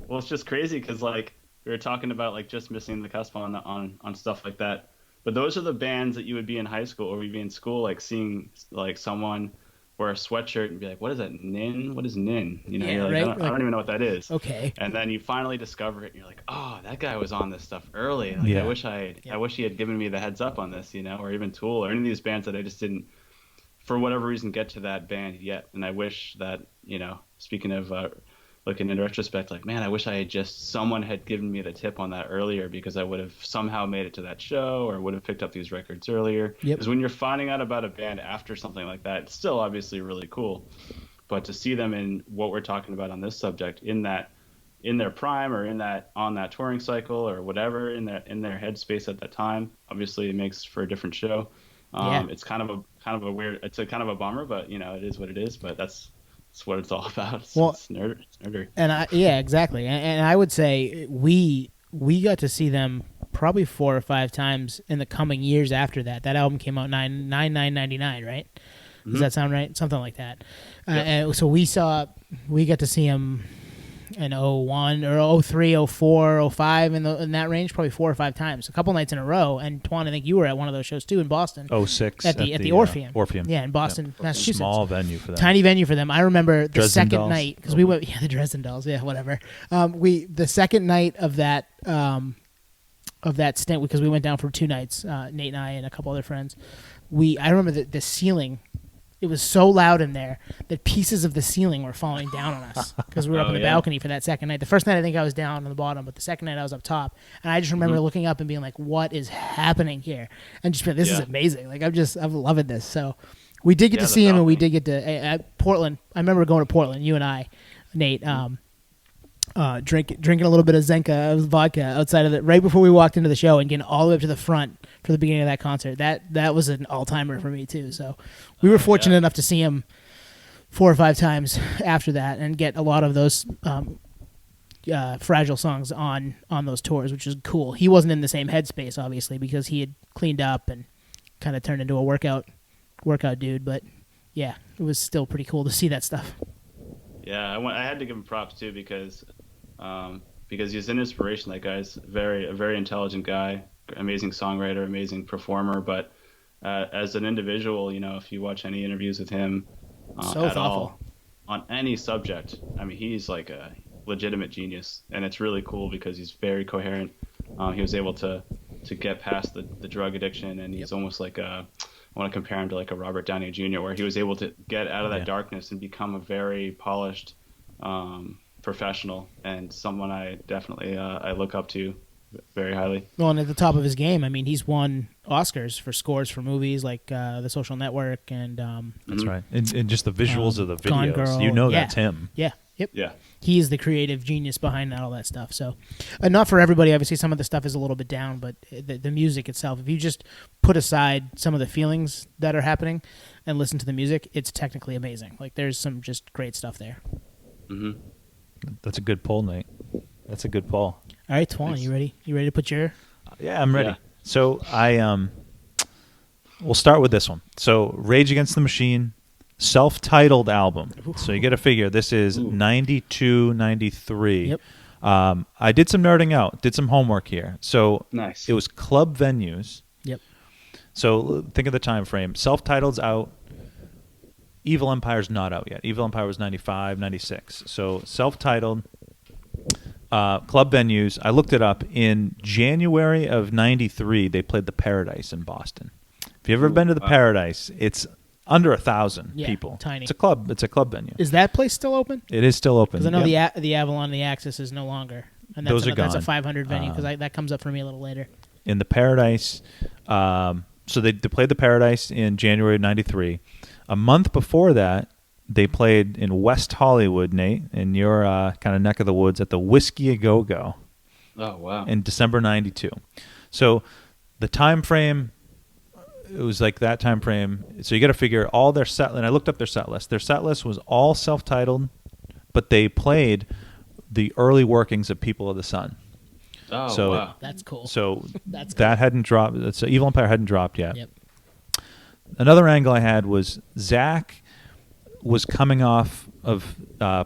well, it's just crazy because like we were talking about like just missing the cusp on stuff like that. But those are the bands that you would be in high school or you'd be in school, like seeing like someone wear a sweatshirt and be like, "What is that? Nin? What is Nin?" You know,
yeah,
you're like,
right?
I don't even know what that is.
Okay.
And then you finally discover it, and you're like, "Oh, that guy was on this stuff early. Like,
yeah.
I wish he had given me the heads up on this, you know, or even Tool or any of these bands that I just didn't, for whatever reason, get to that band yet." And I wish that, you know, speaking of looking in retrospect, like, man, I wish someone had given me the tip on that earlier because I would have somehow made it to that show or would have picked up these records earlier. Because when you're finding out about a band after something like that, it's still obviously really cool. But to see them in what we're talking about on this subject, in their prime or on that touring cycle or whatever, in their headspace at that time, obviously it makes for a different show. It's kind of a weird, it's a kind of a bummer, but you know, it is what it is. But that's what it's all about. It's nerdery.
And exactly. And I would say we got to see them probably 4 or 5 times in the coming years after that. That album came out 99, right? Mm-hmm. Does that sound right? Something like that. Yep. And so we got to see them in 01 or 03, 04, 05 in that range, probably 4 or 5 times, a couple nights in a row. And Twan, I think you were at one of those shows too in Boston.
06
at the Orpheum.
Orpheum.
Yeah, in Boston, Massachusetts.
Small venue for them.
Tiny venue for them. I remember the
Dresden
second
Dolls.
night because we went. Yeah, the Dresden Dolls. Yeah, whatever. The second night of that stint, because we went down for 2 nights, Nate and I and a couple other friends. I remember the ceiling. It was so loud in there that pieces of the ceiling were falling down on us because we were up in the balcony for that second night. The first night I think I was down on the bottom, but the second night I was up top. And I just remember looking up and being like, "What is happening here?" And just being, this is amazing. Like I'm loving this. So we did get to see him, and we did get to at Portland. I remember going to Portland. You and I, Nate. Drinking a little bit of Zenka vodka outside of it right before we walked into the show and getting all the way up to the front for the beginning of that concert. That was an all-timer for me too. So we were fortunate enough to see him 4 or 5 times after that and get a lot of those Fragile songs on those tours, which is cool. He wasn't in the same headspace obviously because he had cleaned up and kind of turned into a workout dude, but yeah, it was still pretty cool to see that stuff.
Yeah, I had to give him props too because he's an inspiration. That guy's a very intelligent guy, amazing songwriter, amazing performer. But as an individual, you know, if you watch any interviews with him at all on any subject, I mean, he's like a legitimate genius, and it's really cool because he's very coherent. He was able to get past the drug addiction, and he's almost like I want to compare him to like a Robert Downey Jr., where he was able to get out of that darkness and become a very polished professional, and someone I definitely I look up to very highly.
Well, and at the top of his game, I mean, he's won Oscars for scores for movies like The Social Network and
that's right, and just the visuals of the
Gone
videos.
Girl.
You know that's him.
Yeah. Yep.
Yeah.
He is the creative genius behind all that stuff. So, not for everybody. Obviously, some of the stuff is a little bit down, but the music itself, if you just put aside some of the feelings that are happening and listen to the music, it's technically amazing. Like, there's some just great stuff there.
Mm-hmm.
That's a good poll, Nate. That's a good poll.
All right, Twan, you ready? You ready to put your...
Yeah, I'm ready.
Yeah.
So I we'll start with this one. So Rage Against the Machine, self-titled album. So you got to figure this is 92, 93.
Yep.
I did some nerding out, did some homework here. So
Nice.
it was club venues.
Yep.
So think of the time frame. Self-titled's out. Evil Empire's not out yet. Evil Empire was 95, 96. So self-titled, club venues. I looked it up. In January of 93, they played the Paradise in Boston. If you've ever been to the Paradise, it's under 1,000 people.
Tiny.
It's a club. It's a club venue.
Is that place still open?
It is still open.
Because I know
Yep.
the Avalon and the Axis is no longer. And that's
Those are
That's a
gone.
500 venue because that comes up for me a little later.
In the Paradise, so they played the Paradise in January of 93. A month before that, they played in West Hollywood, Nate, in your kind of neck of the woods at the Whiskey A Go Go
Oh, wow.
in December 92. So the time frame, it was like that time frame. So you got to figure all their set, and I looked up their set list. Their set list was all self-titled, but they played the early workings of People of the Sun.
Oh,
So-
wow.
That's cool.
So
That's
that hadn't dropped. So Evil Empire hadn't dropped yet.
Yep.
Another angle I had was Zach was coming off of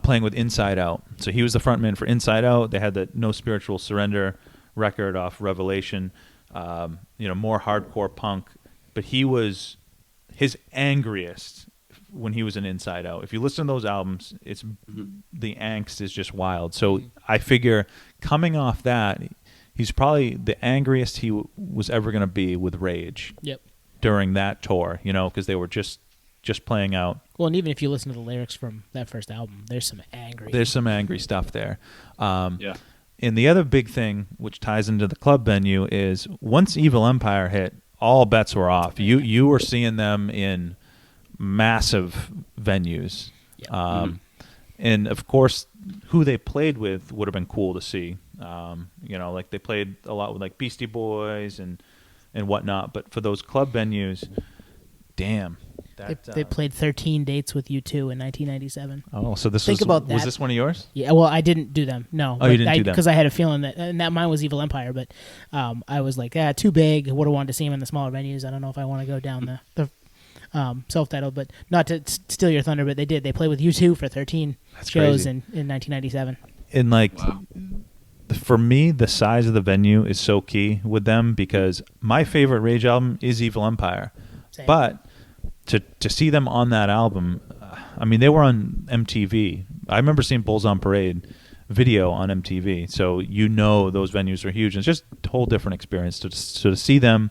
playing with Inside Out. So he was the frontman for Inside Out. They had the No Spiritual Surrender record off Revelation, more hardcore punk. But he was his angriest when he was in Inside Out. If you listen to those albums, it's the angst is just wild. So I figure coming off that, he's probably the angriest he was ever going to be with Rage
Yep.
during that tour, because they were just playing out.
Well, and even if you listen to the lyrics from that first album, there's some angry.
There's some angry stuff there.
Yeah.
And the other big thing, which ties into the club venue, is once Evil Empire hit, all bets were off. You were seeing them in massive venues.
Yeah.
And, of course, who they played with would have been cool to see. Like they played a lot with like Beastie Boys and whatnot. But for those club venues, damn.
They played 13 dates with U2 in 1997.
Oh, so this
Think about
was
that.
this one of yours?
Yeah, well, I didn't do them. No.
Oh, you didn't do them.
Because I had a feeling that mine was Evil Empire, but I was like, too big. Would have wanted to see them in the smaller venues. I don't know if I want to go down the self-titled, but not to steal your thunder, but they did. They played with U2 for 13
That's
shows
crazy.
in 1997.
And like,
Wow.
for me, the size of the venue is so key with them because my favorite Rage album is Evil Empire.
Same.
But to see them on that album, they were on MTV. I remember seeing Bulls on Parade video on MTV. So those venues are huge. And it's just a whole different experience. So to see them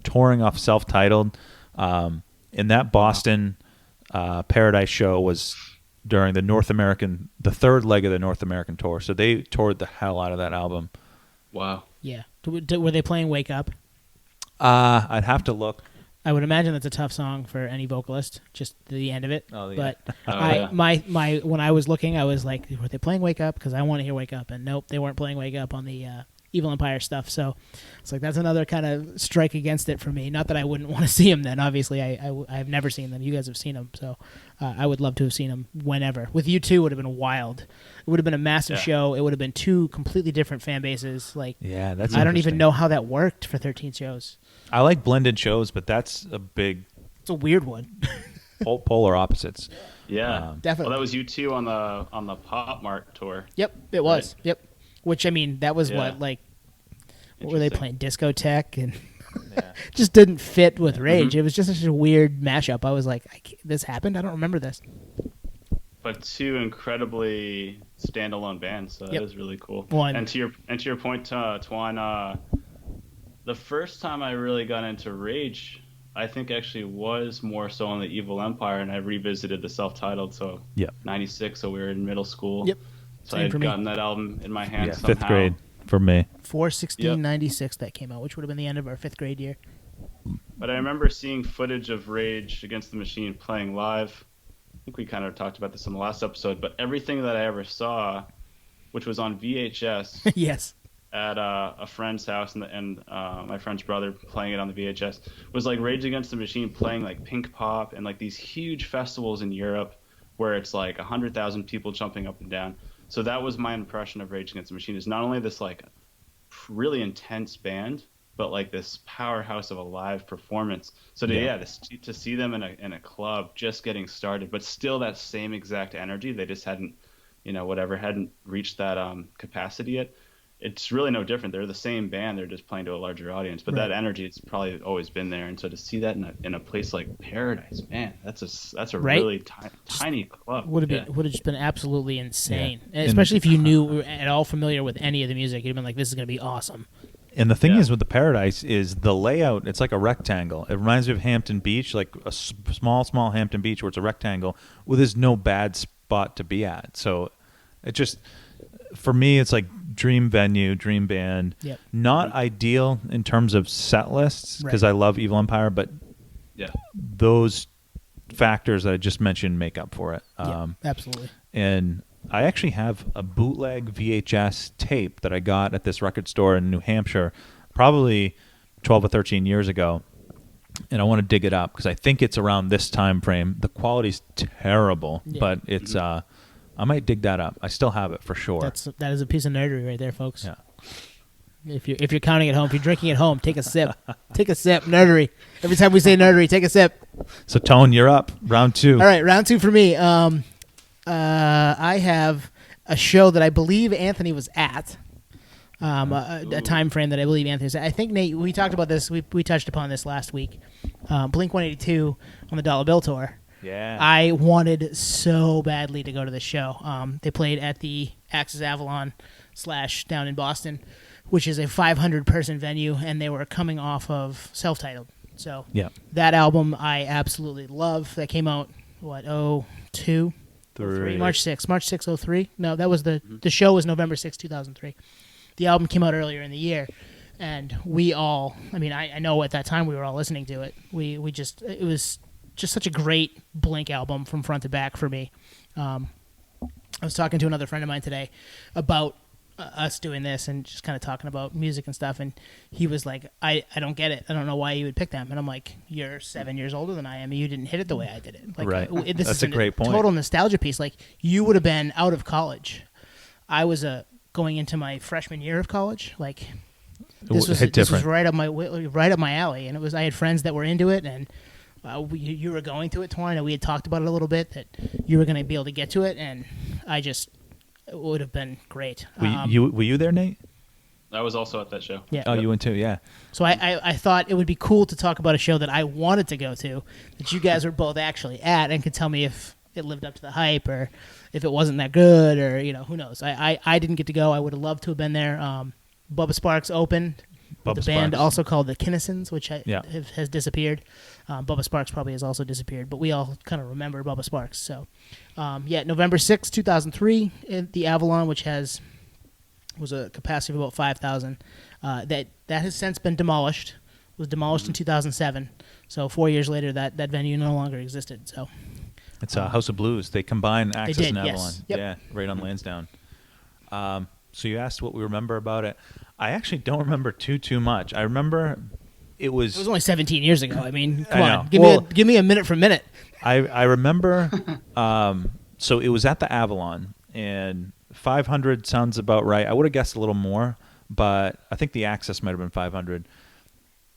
touring off self-titled, and that Boston Paradise show was during the third leg of the North American tour. So they toured the hell out of that album.
Wow.
Yeah. Were they playing Wake Up?
I'd have to look.
I would imagine that's a tough song for any vocalist, just the end of it.
Oh, yeah.
But
Yeah.
my when I was looking, I was like, were they playing Wake Up? Because I want to hear Wake Up, and nope, they weren't playing Wake Up on the Evil Empire stuff. So it's like that's another kind of strike against it for me. Not that I wouldn't want to see them. Then obviously I've never seen them. You guys have seen them, so I would love to have seen them whenever. With U2 would have been wild. It would have been a massive show. It would have been two completely different fan bases. Like
Yeah, that's
I don't even
interesting.
know how that worked for 13 shows.
I like blended shows, but that's a big
It's a weird one.
polar opposites.
Yeah.
Definitely.
Well, that was U2 on the Pop Mart tour.
Yep, it was. Yep. Which that was
Yeah.
what were they
Interesting.
playing? Discotheque and
Yeah.
just didn't fit with Rage. It was just such a weird mashup. I was like, this happened? I don't remember this.
But two incredibly standalone bands, so that
Yep.
is really cool.
One.
And to your point, Twan, the first time I really got into Rage, I think actually was more so on the Evil Empire, and I revisited the self-titled. So
Yep.
96, so we were in middle school.
Yep.
So
Same
I had
for me.
gotten that album in my hands
Yeah,
somehow.
fifth grade for me.
4/16/96 that came out, which would have been the end of our 5th grade year.
But I remember seeing footage of Rage Against the Machine playing live. I think we kind of talked about this in the last episode, but everything that I ever saw, which was on VHS
Yes.
at a friend's house and my friend's brother playing it on the VHS, was like Rage Against the Machine playing like Pink Pop and like these huge festivals in Europe where it's like 100,000 people jumping up and down. So that was my impression of Rage Against the Machine, is not only this like really intense band, but like this powerhouse of a live performance. So to see them in a club just getting started, but still that same exact energy. They just hadn't, hadn't reached that capacity yet. It's really no different. They're the same band. They're just playing to a larger audience, but that energy, it's probably always been there. And so to see that in a place like Paradise, man, that's a
Right?
really tiny club.
Would have just been absolutely insane, especially if you knew at all familiar with any of the music. You'd have been like, "This is going to be awesome."
And the thing is with the Paradise is the layout. It's like a rectangle. It reminds me of Hampton Beach, like a small Hampton Beach where it's a rectangle. Well, there's no bad spot to be at. So it just, for me, it's like dream venue, dream band.
Yep.
Not ideal in terms of set lists because I love Evil Empire, but those factors that I just mentioned make up for it.
Absolutely.
And I actually have a bootleg VHS tape that I got at this record store in New Hampshire probably 12 or 13 years ago, and I want to dig it up because I think it's around this time frame. The quality's terrible, but it's I might dig that up. I still have it for sure.
That is a piece of nerdery right there, folks.
Yeah.
If you're counting at home, if you're drinking at home, take a sip. Take a sip. Nerdery. Every time we say nerdery, take a sip.
So Tone, you're up. Round 2.
All right, round 2 for me. I have a show that I believe Anthony was at. A time frame that I believe Anthony was at. I think, Nate, we talked about this. We touched upon this last week. Blink-182 on the Dolla Bill Tour.
Yeah.
I wanted so badly to go to this show. They played at the Axis Avalon / down in Boston, which is a 500-person venue, and they were coming off of Self-Titled. So that album I absolutely love. That came out, 02?
3.
March 6, 03. No, that was the show was November 6, 2003. The album came out earlier in the year, and we all, I know at that time we were all listening to it. It was just such a great Blink album from front to back for me. I was talking to another friend of mine today about us doing this and just kind of talking about music and stuff, and he was like, I don't get it. I don't know why you would pick them. And I'm like, you're 7 years older than I am, and you didn't hit it the way I did it. Like,
right.
This
That's
is
a great point.
Total nostalgia piece. Like, you would have been out of college. I was going into my freshman year of college. Like, this was right up my alley, and I had friends that were into it, and you were going to it, Twine, and we had talked about it a little bit that you were going to be able to get to it, and it would have been great.
Were you there, Nate?
I was also at that show.
Yeah.
Oh, you went too, yeah.
So I thought it would be cool to talk about a show that I wanted to go to, that you guys were both actually at, and could tell me if it lived up to the hype or if it wasn't that good, or who knows. I didn't get to go. I would have loved to have been there. Bubba Sparks opened. The band also called the Kinnisons, which has disappeared. Bubba Sparks probably has also disappeared, but we all kind of remember Bubba Sparks. So, November 6, 2003, the Avalon, which was a capacity of about 5,000. That has since been demolished. Was demolished in 2007. So 4 years later, that venue no longer existed. So
it's House of Blues. They combine Axis and Avalon.
Yes. Yep.
Yeah, right on Lansdowne. So you asked what we remember about it. I actually don't remember too much. I remember it was
only 17 years ago. Come
I
on,
know.
give me a minute for minute.
I remember. So it was at the Avalon, and 500 sounds about right. I would have guessed a little more, but I think the Access might have been 500.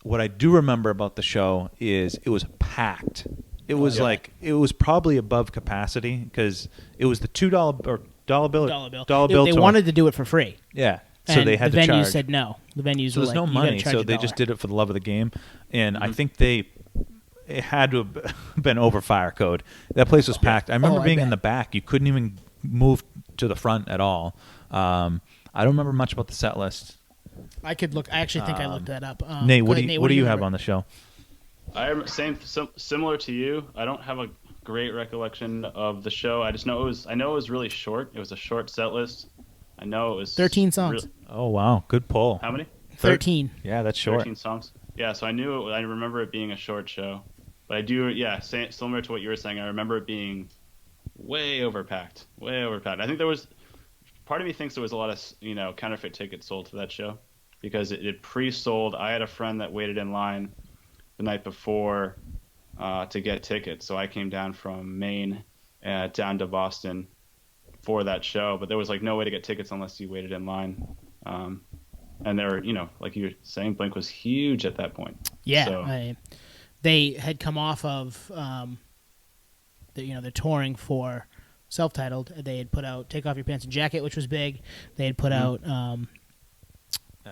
What I do remember about the show is it was packed. It was it was probably above capacity because it was the $2 or Dolla Bill Tour.
They wanted to do it for free.
Yeah. So
and
they had
the
to charge.
venues said no. The venues
so
were
there's
like,
no
you
money,
gotta charge
so they
$1.
just did it for the love of the game. And I think it had to have been over fire code. That place was packed. I remember being in the back. You couldn't even move to the front at all. I don't remember much about the set list.
I could look. I actually think I looked that up.
Nate, what do you have on the show?
Similar to you. I don't have a great recollection of the show. I just know it was really short. It was a short set list. I know it was 13
songs.
Oh wow, good pull.
How many?
13.
Yeah, that's short.
13 songs. Yeah, so I remember it being a short show. But I do, similar to what you were saying, I remember it being way overpacked. I think part of me thinks there was a lot of, counterfeit tickets sold to that show because it pre-sold. I had a friend that waited in line the night before to get tickets. So I came down from Maine down to Boston for that show, but there was no way to get tickets unless you waited in line. and they were, like you were saying, Blink was huge at that point.
Yeah,
So,
they had come off of the touring for self-titled. They had put out "Take Off Your Pants and Jacket," which was big. They had put out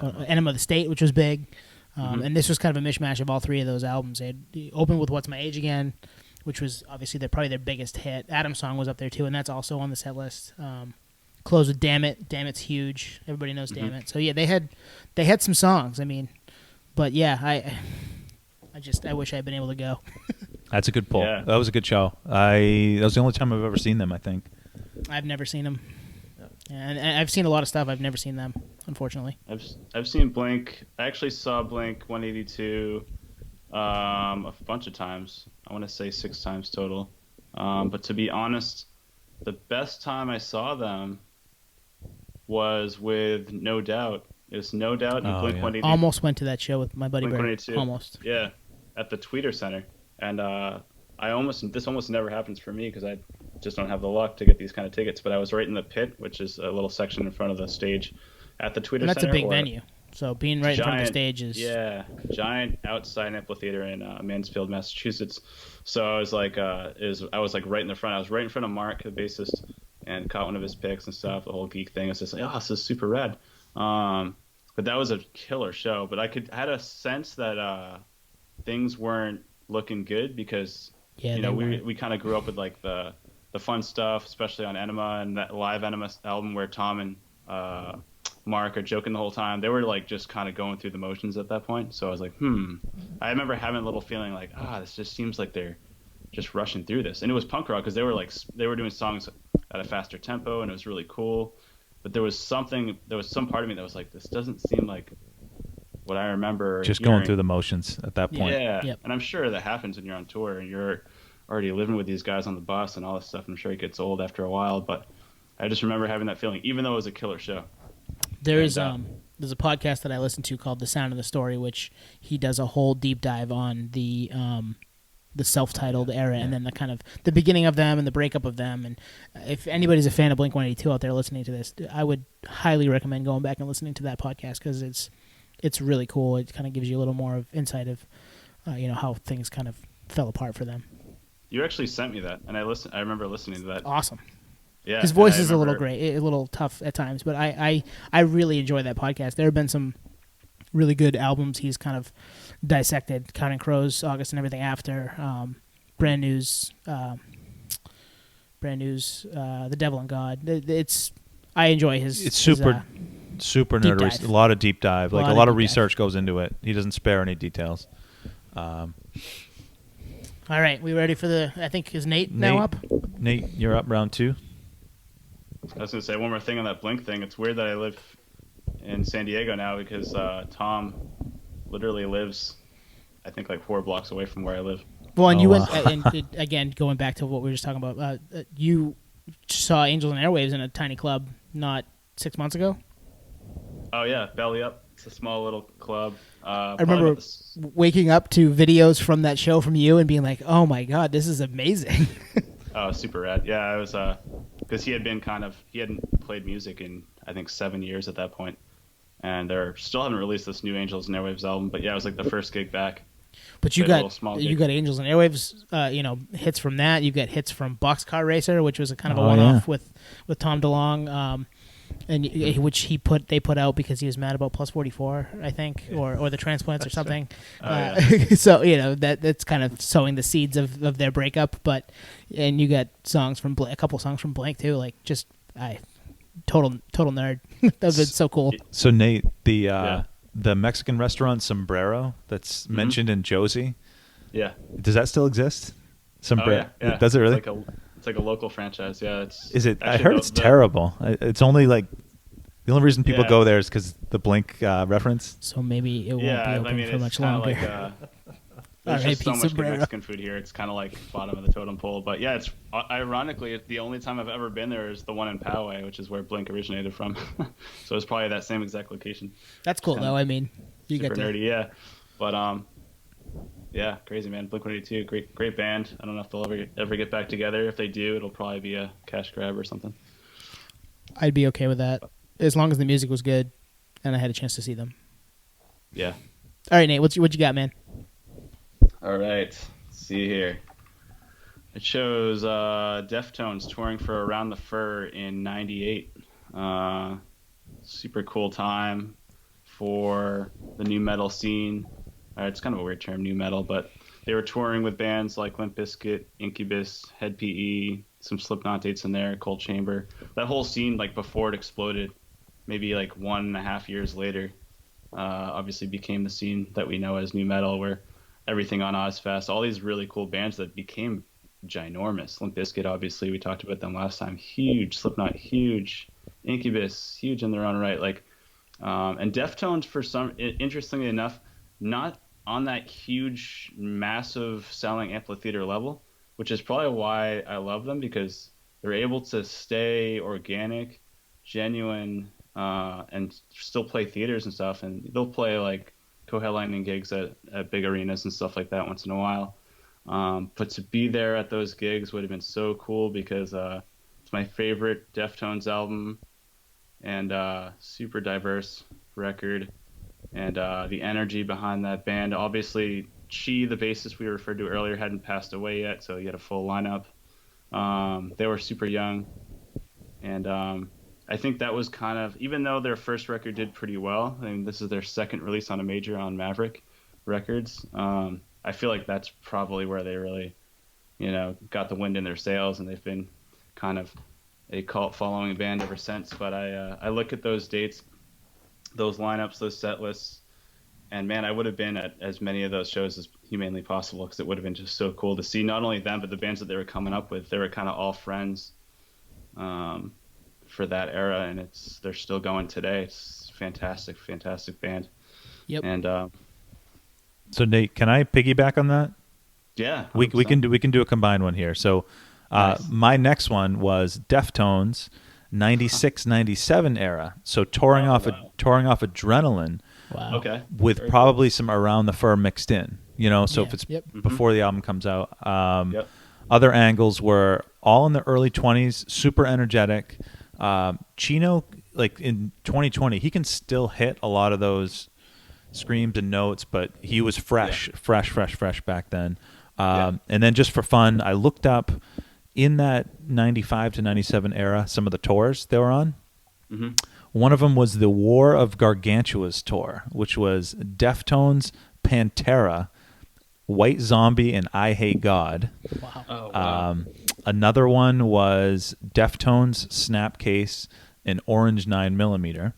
"Enema of the State," which was big. And this was kind of a mishmash of all three of those albums. They had opened with "What's My Age Again," which was obviously probably their biggest hit. Adam's Song was up there too, and that's also on the set list. Close with "Damn It." "Damn It's" huge. Everybody knows "Damn It." So yeah, they had some songs. I mean, but yeah, I wish I had been able to go.
That's a good pull.
Yeah.
That was a good show. That was the only time I've ever seen them, I think.
I've never seen them. And I've seen a lot of stuff. I've never seen them, unfortunately.
I've seen Blink. I actually saw Blink 182 a bunch of times. I want to say 6 times total. But to be honest, the best time I saw them was with No Doubt. It was No Doubt and Blink 182.
Almost went to that show with my buddy
Blink
Brad.
182.
Almost.
Yeah, at the Tweeter Center. And this almost never happens for me because I just don't have the luck to get these kind of tickets. But I was right in the pit, which is a little section in front of the stage at the Tweeter Center.
And that's a big venue. So being right in front of the stage is...
Yeah, giant outside amphitheater in Mansfield, Massachusetts. So I was like, right in the front. I was right in front of Mark, the bassist, and caught one of his picks and stuff. The whole geek thing. I was just like, oh, this is super rad. But that was a killer show. But I had a sense that things weren't looking good because we kind of grew up with like the fun stuff, especially on Enema and that live Enema album where Tom and Mark are joking the whole time. They were like just kind of going through the motions at that point. So I was like, I remember having a little feeling like, this just seems like they're just rushing through this. And it was punk rock because they were doing songs at a faster tempo and it was really cool. But there was some part of me that was like, this doesn't seem like what I remember.
Just going through the motions at that point.
Yeah.
Yep.
And I'm sure that happens when you're on tour and you're already living with these guys on the bus and all this stuff. I'm sure it gets old after a while, but I just remember having that feeling, even though it was a killer show.
There's a podcast that I listen to called The Sound of the Story, which he does a whole deep dive on the self-titled era and then the kind of the beginning of them and the breakup of them. And if anybody's a fan of Blink-182 out there listening to this, I would highly recommend going back and listening to that podcast because it's really cool. It kind of gives you a little more of insight of how things kind of fell apart for them.
You actually sent me that, and I remember listening to that.
Awesome.
Yeah,
his voice is a little tough at times, but I really enjoy that podcast. There have been some really good albums he's kind of dissected: Counting Crows, August, and Everything After, Brand News, The Devil and God. I enjoy his.
It's super nerdy. A lot of deep dive. Like a lot of research goes into it. He doesn't spare any details.
All right, we ready for I think is Nate now up?
Nate, you're up, round 2.
I was going to say one more thing on that Blink thing. It's weird that I live in San Diego now because Tom literally lives, I think, like 4 blocks away from where I live.
Well, and you went, and again, going back to what we were just talking about, you saw Angels and Airwaves in a tiny club not 6 months ago?
Oh, yeah, Belly Up. It's a small little club.
I remember waking up to videos from that show from you and being like, oh my God, this is amazing.
Oh, super rad. Yeah, I was, because he hadn't played music in, I think, 7 years at that point. And they're still haven't released this new Angels and Airwaves album, but yeah, it was like the first gig back.
But you got Angels and Airwaves, hits from that. You got hits from Boxcar Racer, which was a kind of a one-off with Tom DeLonge, and which they put out because he was mad about Plus 44, I think, or the Transplants or something. So that's kind of sowing the seeds of their breakup. And you got songs from a couple songs from Blink too, like just total nerd. That was so cool.
So Nate, the Mexican restaurant Sombrero that's mentioned in Josie.
Yeah. Does
that still exist? Sombrero.
Oh, yeah.
Does it really?
It's like a local franchise. Yeah.
Is it? I heard it's terrible. It's only like the only reason people go there is because the Blink reference.
So maybe it won't be open for much longer.
There's just so much good Mexican food here. It's kind of like bottom of the totem pole. But yeah, it's ironically the only time I've ever been there is the one in Poway, which is where Blink originated from. So it's probably that same exact location.
That's cool though. I mean, you
super
get to
nerdy, yeah. But yeah, crazy man. Blink-182, great band. I don't know if they'll ever get back together. If they do, it'll probably be a cash grab or something.
I'd be okay with that as long as the music was good. and I had a chance to see them.
Yeah.
All right, Nate, what you got, man?
All right. Let's see here. It shows Deftones touring for Around the Fur in '98. Super cool time for the new metal scene. It's kind of a weird term, new metal, but they were touring with bands like Limp Bizkit, Incubus, Head PE, some Slipknot dates in there, Cold Chamber. That whole scene, like before it exploded, maybe like 1.5 years later, obviously became the scene that we know as new metal, where everything on Ozfest, all these really cool bands that became ginormous. Limp Bizkit, obviously, we talked about them last time. Huge. Slipknot, huge. Incubus, huge in their own right. And Deftones, for some, interestingly enough, not on that huge, massive selling amphitheater level, which is probably why I love them, because they're able to stay organic, genuine, and still play theaters and stuff. And they'll play like co-headlining gigs at big arenas and stuff like that once in a while. But to be there at those gigs would have been so cool, because it's my favorite Deftones album, and super diverse record, and the energy behind that band. Obviously, Chi, the bassist we referred to earlier, hadn't passed away yet, so you had a full lineup. They were super young, and I think that was kind of, even though their first record did pretty well, I mean, this is their second release on a major on Maverick Records. I feel like that's probably where they really, got the wind in their sails, and they've been kind of a cult following band ever since. But I look at those dates, those lineups, those set lists, and man, I would have been at as many of those shows as humanly possible, because it would have been just so cool to see not only them, but the bands that they were coming up with. They were kind of all friends for that era, and they're still going today. It's fantastic band.
Yep.
And
So Nate, can I piggyback on that?
yeah,
we can do a combined one here. So
Nice.
my next one was Deftones 96-97 era. So touring off Adrenaline,
Wow.
Okay.
with
Very
probably some Around the Fur mixed in. So
Yeah.
if it's
Yep.
before the album comes out.
Yep.
Other angles were all in the early 20s, super energetic. Chino, like in 2020, he can still hit a lot of those screams and notes, but he was fresh back then. And then just for fun, I looked up in that 95 to 97 era some of the tours they were on.
Mm-hmm.
One of them was the War of Gargantua's tour, which was Deftones, Pantera, White Zombie, and I Hate God.
Wow.
Oh, wow.
Another one was Deftones, Snapcase, and Orange 9mm.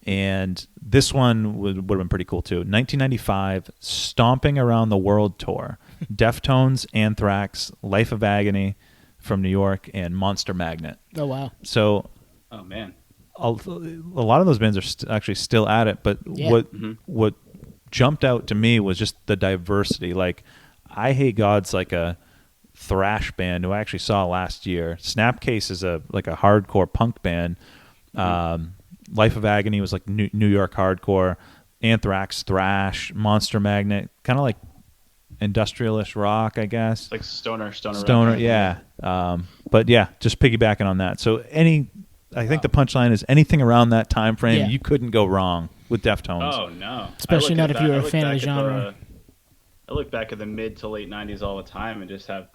And this one would have been pretty cool too. 1995, Stomping Around the World tour. Deftones, Anthrax, Life of Agony from New York, and Monster Magnet.
Oh, wow.
So
Oh man.
a lot of those bands are actually still at it, but
Yeah.
what jumped out to me was just the diversity. Like, I Hate God's like a thrash band who I actually saw last year. Snapcase is a hardcore punk band. Life of Agony was like New York hardcore. Anthrax, thrash. Monster Magnet, kind of like industrialist rock, I guess.
Like stoner
Stoner,
rock.
yeah. But yeah, just piggybacking on that. So I think the punchline is anything around that time frame,
Yeah.
you couldn't go wrong with Deftones.
Oh no.
Especially not if you were a
look
fan of the
back at
genre.
I look back at the mid to late '90s all the time and just have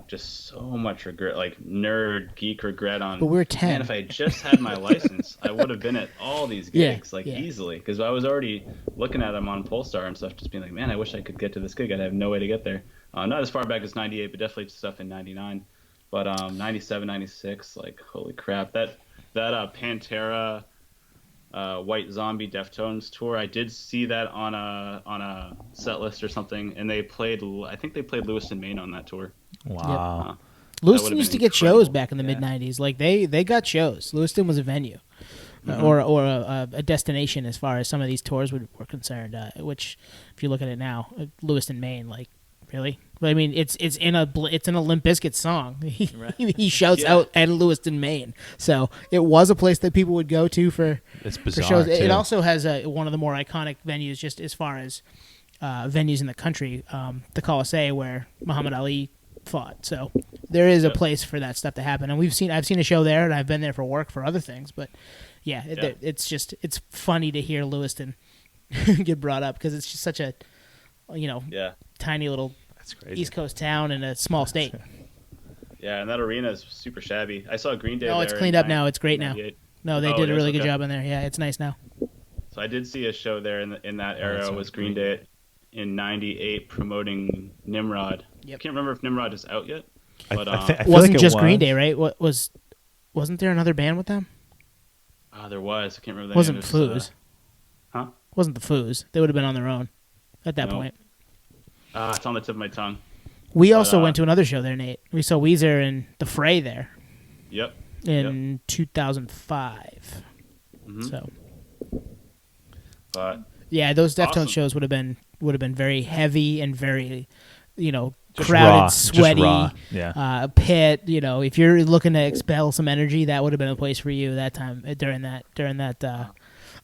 just so much regret, like nerd geek regret on.
But we were 10.
Man, if I just had my license, I would have been at all these gigs easily, because I was already looking at them on Polestar and stuff, just being like, man, I wish I could get to this gig. I'd have no way to get there. Not as far back as '98, but definitely stuff in '99. But '97, '96, like holy crap, that Pantera, White Zombie, Deftones tour, I did see that on a set list or something, and I think they played Lewiston, Maine on that tour.
Wow.
Lewiston used to get shows
incredible.
back in the
Yeah.
mid-90s. Like, they got shows. Lewiston was a venue. Or a destination as far as some of these tours were concerned, which, if you look at it now, Lewiston, Maine, like, really? But, I mean, it's in a Limp Bizkit song. He shouts out at Lewiston, Maine. So it was a place that people would go to for
It's
for
bizarre,
shows.
too.
It also has one of the more iconic venues, just as far as venues in the country, the Coliseum, where Muhammad Ali fought. So there is a
Yep.
place for that stuff to happen. And I've seen a show there, and I've been there for work for other things. But yeah, it's funny to hear Lewiston get brought up because it's just such a, tiny little
That's crazy.
East Coast town in a small state.
Yeah, and that arena is super shabby. I saw Green Day.
No,
there
it's cleaned up now. It's great now.
98.
No, they
Oh,
did a
it
really
is?
good
Okay.
job in there. Yeah, it's nice now.
So I did see a show there in that era.
that's
Was
right.
Green Day in '98 promoting Nimrod.
Yep.
I can't remember if Nimrod is out yet.
I
But
feel
Wasn't
like it
just Green
was.
Day, right? Wasn't there another band with them?
there was. I can't remember.
Wasn't
the name.
Foos?
Huh?
Wasn't the Foos? They would have been on their own at that
No.
point.
It's on the tip of my tongue.
We also
But,
went to another show there, Nate. We saw Weezer and The Fray there
Yep.
in 2005.
Mhm.
So
But
yeah, those Deftones
Awesome.
shows would have been very heavy and very,
Just
crowded,
raw.
sweaty.
Just raw. Yeah.
Pit. If you're looking to expel some energy, that would have been a place for you that time during that.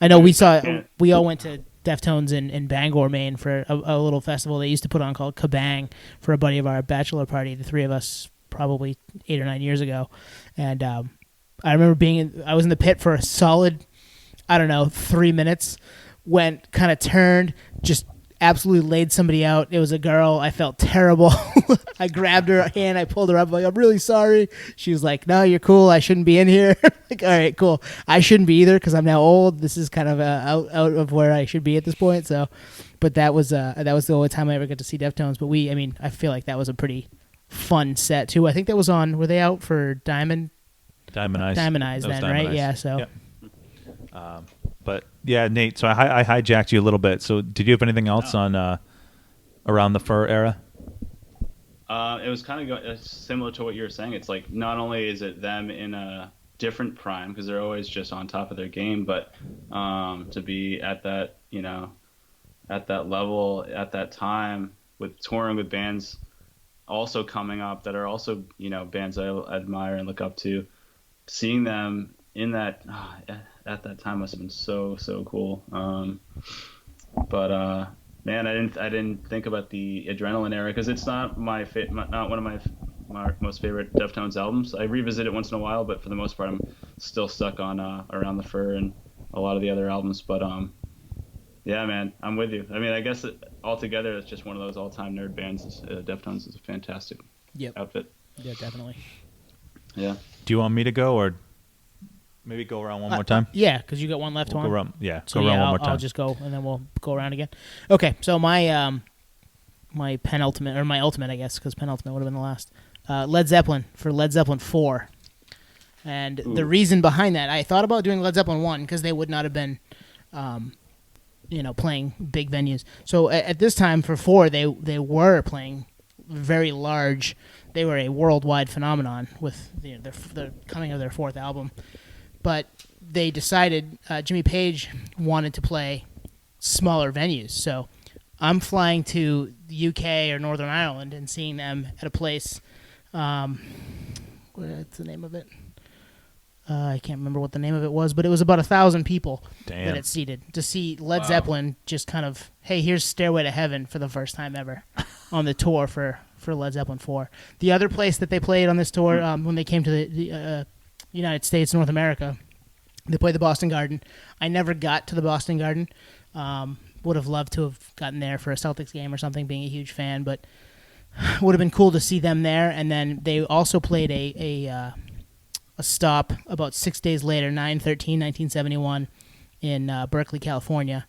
I know we all went to Deftones in Bangor, Maine for a little festival they used to put on called Kabang for a buddy of our bachelor party. The three of us probably 8 or 9 years ago, and I remember I was in the pit for a solid, 3 minutes. Went kind of turned, just absolutely laid somebody out. It was a girl. I felt terrible. I grabbed her hand. I pulled her up. Like, I'm really sorry. She was like, "No, you're cool. I shouldn't be in here." Like, all right, cool. I shouldn't be either because I'm now old. This is kind of out of where I should be at this point. So, but that was the only time I ever got to see Deftones. But I feel like that was a pretty fun set too. I think that was on. Were they out for Diamond
Diamond Eyes.
Eyes
That was
then,
Diamond
right?
Eyes.
Yeah. So.
Yep. But yeah, Nate. So I hijacked you a little bit. So did you have anything else on around the fur era?
It was kind of similar to what you were saying. It's like not only is it them in a different prime because they're always just on top of their game, but to be at that at that level at that time with touring with bands also coming up that are also bands I admire and look up to, seeing them in that at that time must have been so cool. But man, I didn't think about the Adrenaline era because it's not not one of my most favorite Deftones albums. I revisit it once in a while, but for the most part, I'm still stuck on Around the Fur and a lot of the other albums. But yeah, man, I'm with you. I mean, I guess altogether, it's just one of those all-time nerd bands. Deftones is a fantastic outfit.
Yeah, definitely.
Yeah.
Do you want me to go or maybe go around one more time?
Yeah, because you got one left
We'll
on.
go around. Yeah,
So
go around
yeah,
one more time.
I'll just go and then we'll go around again. Okay, so my penultimate or my ultimate, I guess, because penultimate would have been the last. Led Zeppelin for Led Zeppelin 4, and the reason behind that, I thought about doing Led Zeppelin 1 because they would not have been, playing big venues. So at this time for 4, they were playing very large. They were a worldwide phenomenon with the coming of their 4th album. But they decided Jimmy Page wanted to play smaller venues. So I'm flying to the UK or Northern Ireland and seeing them at a place. What's the name of it? I can't remember what the name of it was, but it was about 1,000 people that it seated to see Led Zeppelin just kind of, hey, here's Stairway to Heaven for the first time ever on the tour for Led Zeppelin 4. The other place that they played on this tour when they came to the United States, North America, they played the Boston Garden. I never got to the Boston Garden. Would have loved to have gotten there for a Celtics game or something, being a huge fan, but would have been cool to see them there. And then they also played a stop about 6 days later, 9/13/1971, in Berkeley, California,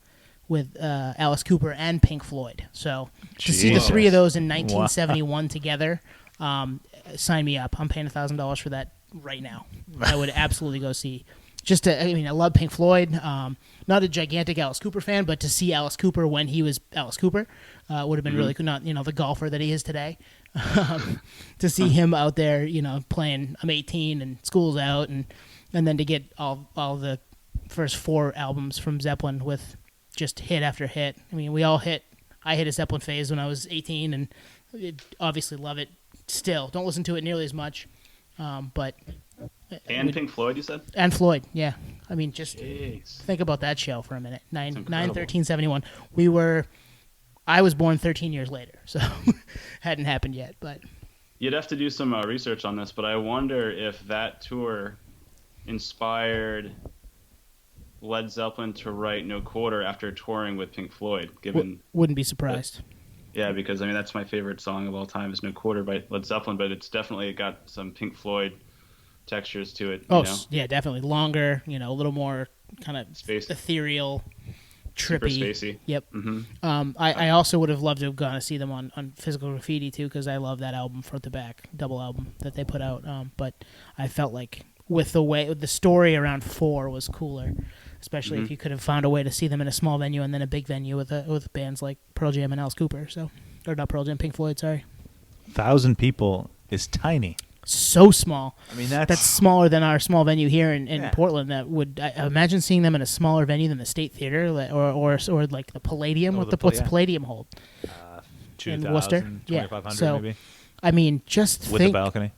with Alice Cooper and Pink Floyd. So to see the
Jesus.
three of those in 1971 together, sign me up. I'm paying $1,000 for that right now. I would absolutely go see. I love Pink Floyd. Not a gigantic Alice Cooper fan, but to see Alice Cooper when he was Alice Cooper would have been really cool. Not the golfer that he is today. To see him out there, playing. I'm 18 and school's out, and then to get all the first 4 albums from Zeppelin with just hit after hit. I mean, I hit a Zeppelin phase when I was 18, and obviously love it still. Don't listen to it nearly as much, but.
And Pink Floyd, you said?
And Floyd, yeah. I mean, just
Jeez.
think about that show for a minute. 9/13/71. I was born 13 years later, so hadn't happened yet. But
You'd have to do some research on this, but I wonder if that tour inspired Led Zeppelin to write No Quarter after touring with Pink Floyd.
Wouldn't be surprised.
Yeah, because I mean that's my favorite song of all time is No Quarter by Led Zeppelin, but it's definitely got some Pink Floyd textures to it.
Oh, yeah, definitely longer. A little more kind of
Space.
Ethereal,
Super
trippy.
spacey.
Yep.
Mm-hmm.
I also would have loved to have gone to see them on Physical Graffiti too, because I love that album front to back, double album that they put out. But I felt like with the story around 4 was cooler, especially if you could have found a way to see them in a small venue and then a big venue with bands like Pearl Jam and Alice Cooper. Or not Pearl Jam, Pink Floyd. Sorry.
1,000 people is tiny.
So small.
I mean, that's
smaller than our small venue here in Portland. That would I imagine seeing them in a smaller venue than the State Theater or like the Palladium. What's the Palladium hold?
2,000,
in Worcester?
2,500
So,
maybe.
I mean, just
With
think
the balcony.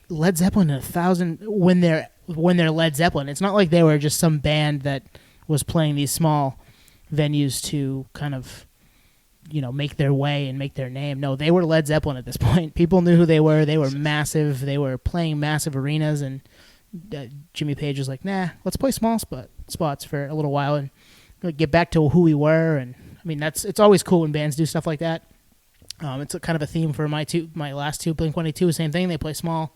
Led Zeppelin at 1,000 when they're Led Zeppelin. It's not like they were just some band that was playing these small venues to kind of make their way and make their name. No, they were Led Zeppelin at this point. People knew who they were. They were massive. They were playing massive arenas, and Jimmy Page was like, nah, let's play small spots for a little while and get back to who we were. And I mean, it's always cool when bands do stuff like that. It's kind of a theme for my last two, Blink-182, same thing. They play smaller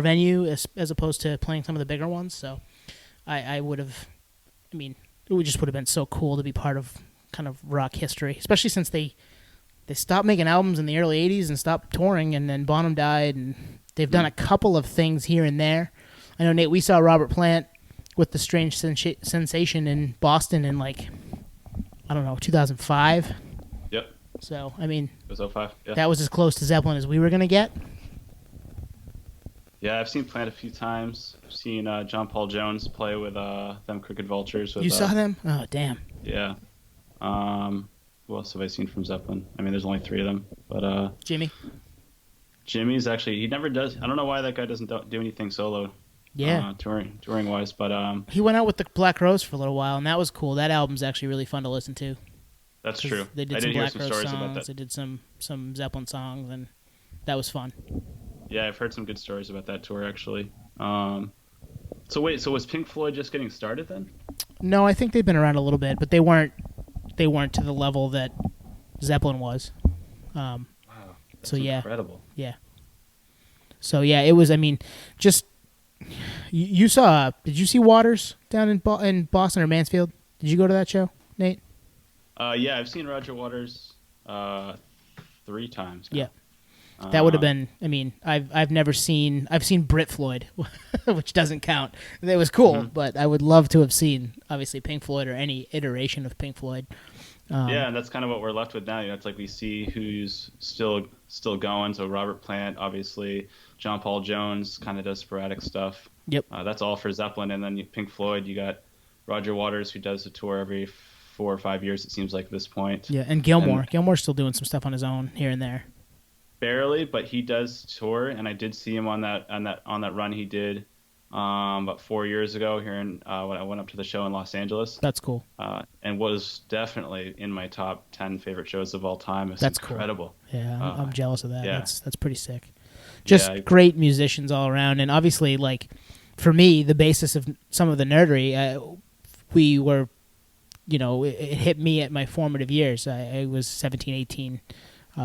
venue as opposed to playing some of the bigger ones. So it would have been so cool to be part of kind of rock history, especially since they stopped making albums in the early 80s and stopped touring, and then Bonham died, and they've done a couple of things here and there. I know, Nate, we saw Robert Plant with the Strange Sensation in Boston in 2005.
Yep.
So, I mean,
It was 05. Yeah.
that was as close to Zeppelin as we were going to get.
Yeah, I've seen Plant a few times. I've seen John Paul Jones play with them Crooked Vultures.
You saw them? Oh, damn.
Yeah. Who else have I seen from Zeppelin? I mean, there's only 3 of them, but
Jimmy?
Jimmy's actually, he never does. I don't know why that guy doesn't do anything solo.
Yeah.
Touring wise, but
he went out with the Black Rose for a little while, and that was cool. That album's actually really fun to listen to.
That's true.
They did
I
some
did hear
Black
some
Rose
stories
songs.
about that.
They did some Zeppelin songs, and that was fun.
Yeah, I've heard some good stories about that tour actually. So was Pink Floyd just getting started then?
No, I think they've been around a little bit, but they weren't to the level that Zeppelin was.
Wow, that's
so yeah,
incredible.
Yeah. So yeah, it was. I mean, just you saw. Did you see Waters down in Boston or Mansfield? Did you go to that show, Nate?
Yeah, I've seen Roger Waters 3 times now.
Yeah. That would have been. I mean, I've never seen. I've seen Brit Floyd, which doesn't count. It was cool, but I would love to have seen obviously Pink Floyd or any iteration of Pink Floyd.
Yeah, and that's kind of what we're left with now. It's like we see who's still going. So Robert Plant, obviously, John Paul Jones kind of does sporadic stuff.
Yep.
That's all for Zeppelin, and then Pink Floyd. You got Roger Waters, who does a tour every 4 or 5 years. It seems like at this point.
Yeah, and Gilmore's still doing some stuff on his own here and there.
Barely, but he does tour, and I did see him on that run he did about 4 years ago here when I went up to the show in Los Angeles.
That's cool.
And was definitely in my top 10 favorite shows of all time.
That's
incredible.
Cool. Yeah, I'm jealous of that.
Yeah.
That's pretty sick. Just great musicians all around, and obviously, like for me, the basis of some of the nerdery, we were, it hit me at my formative years. I was 17, 18.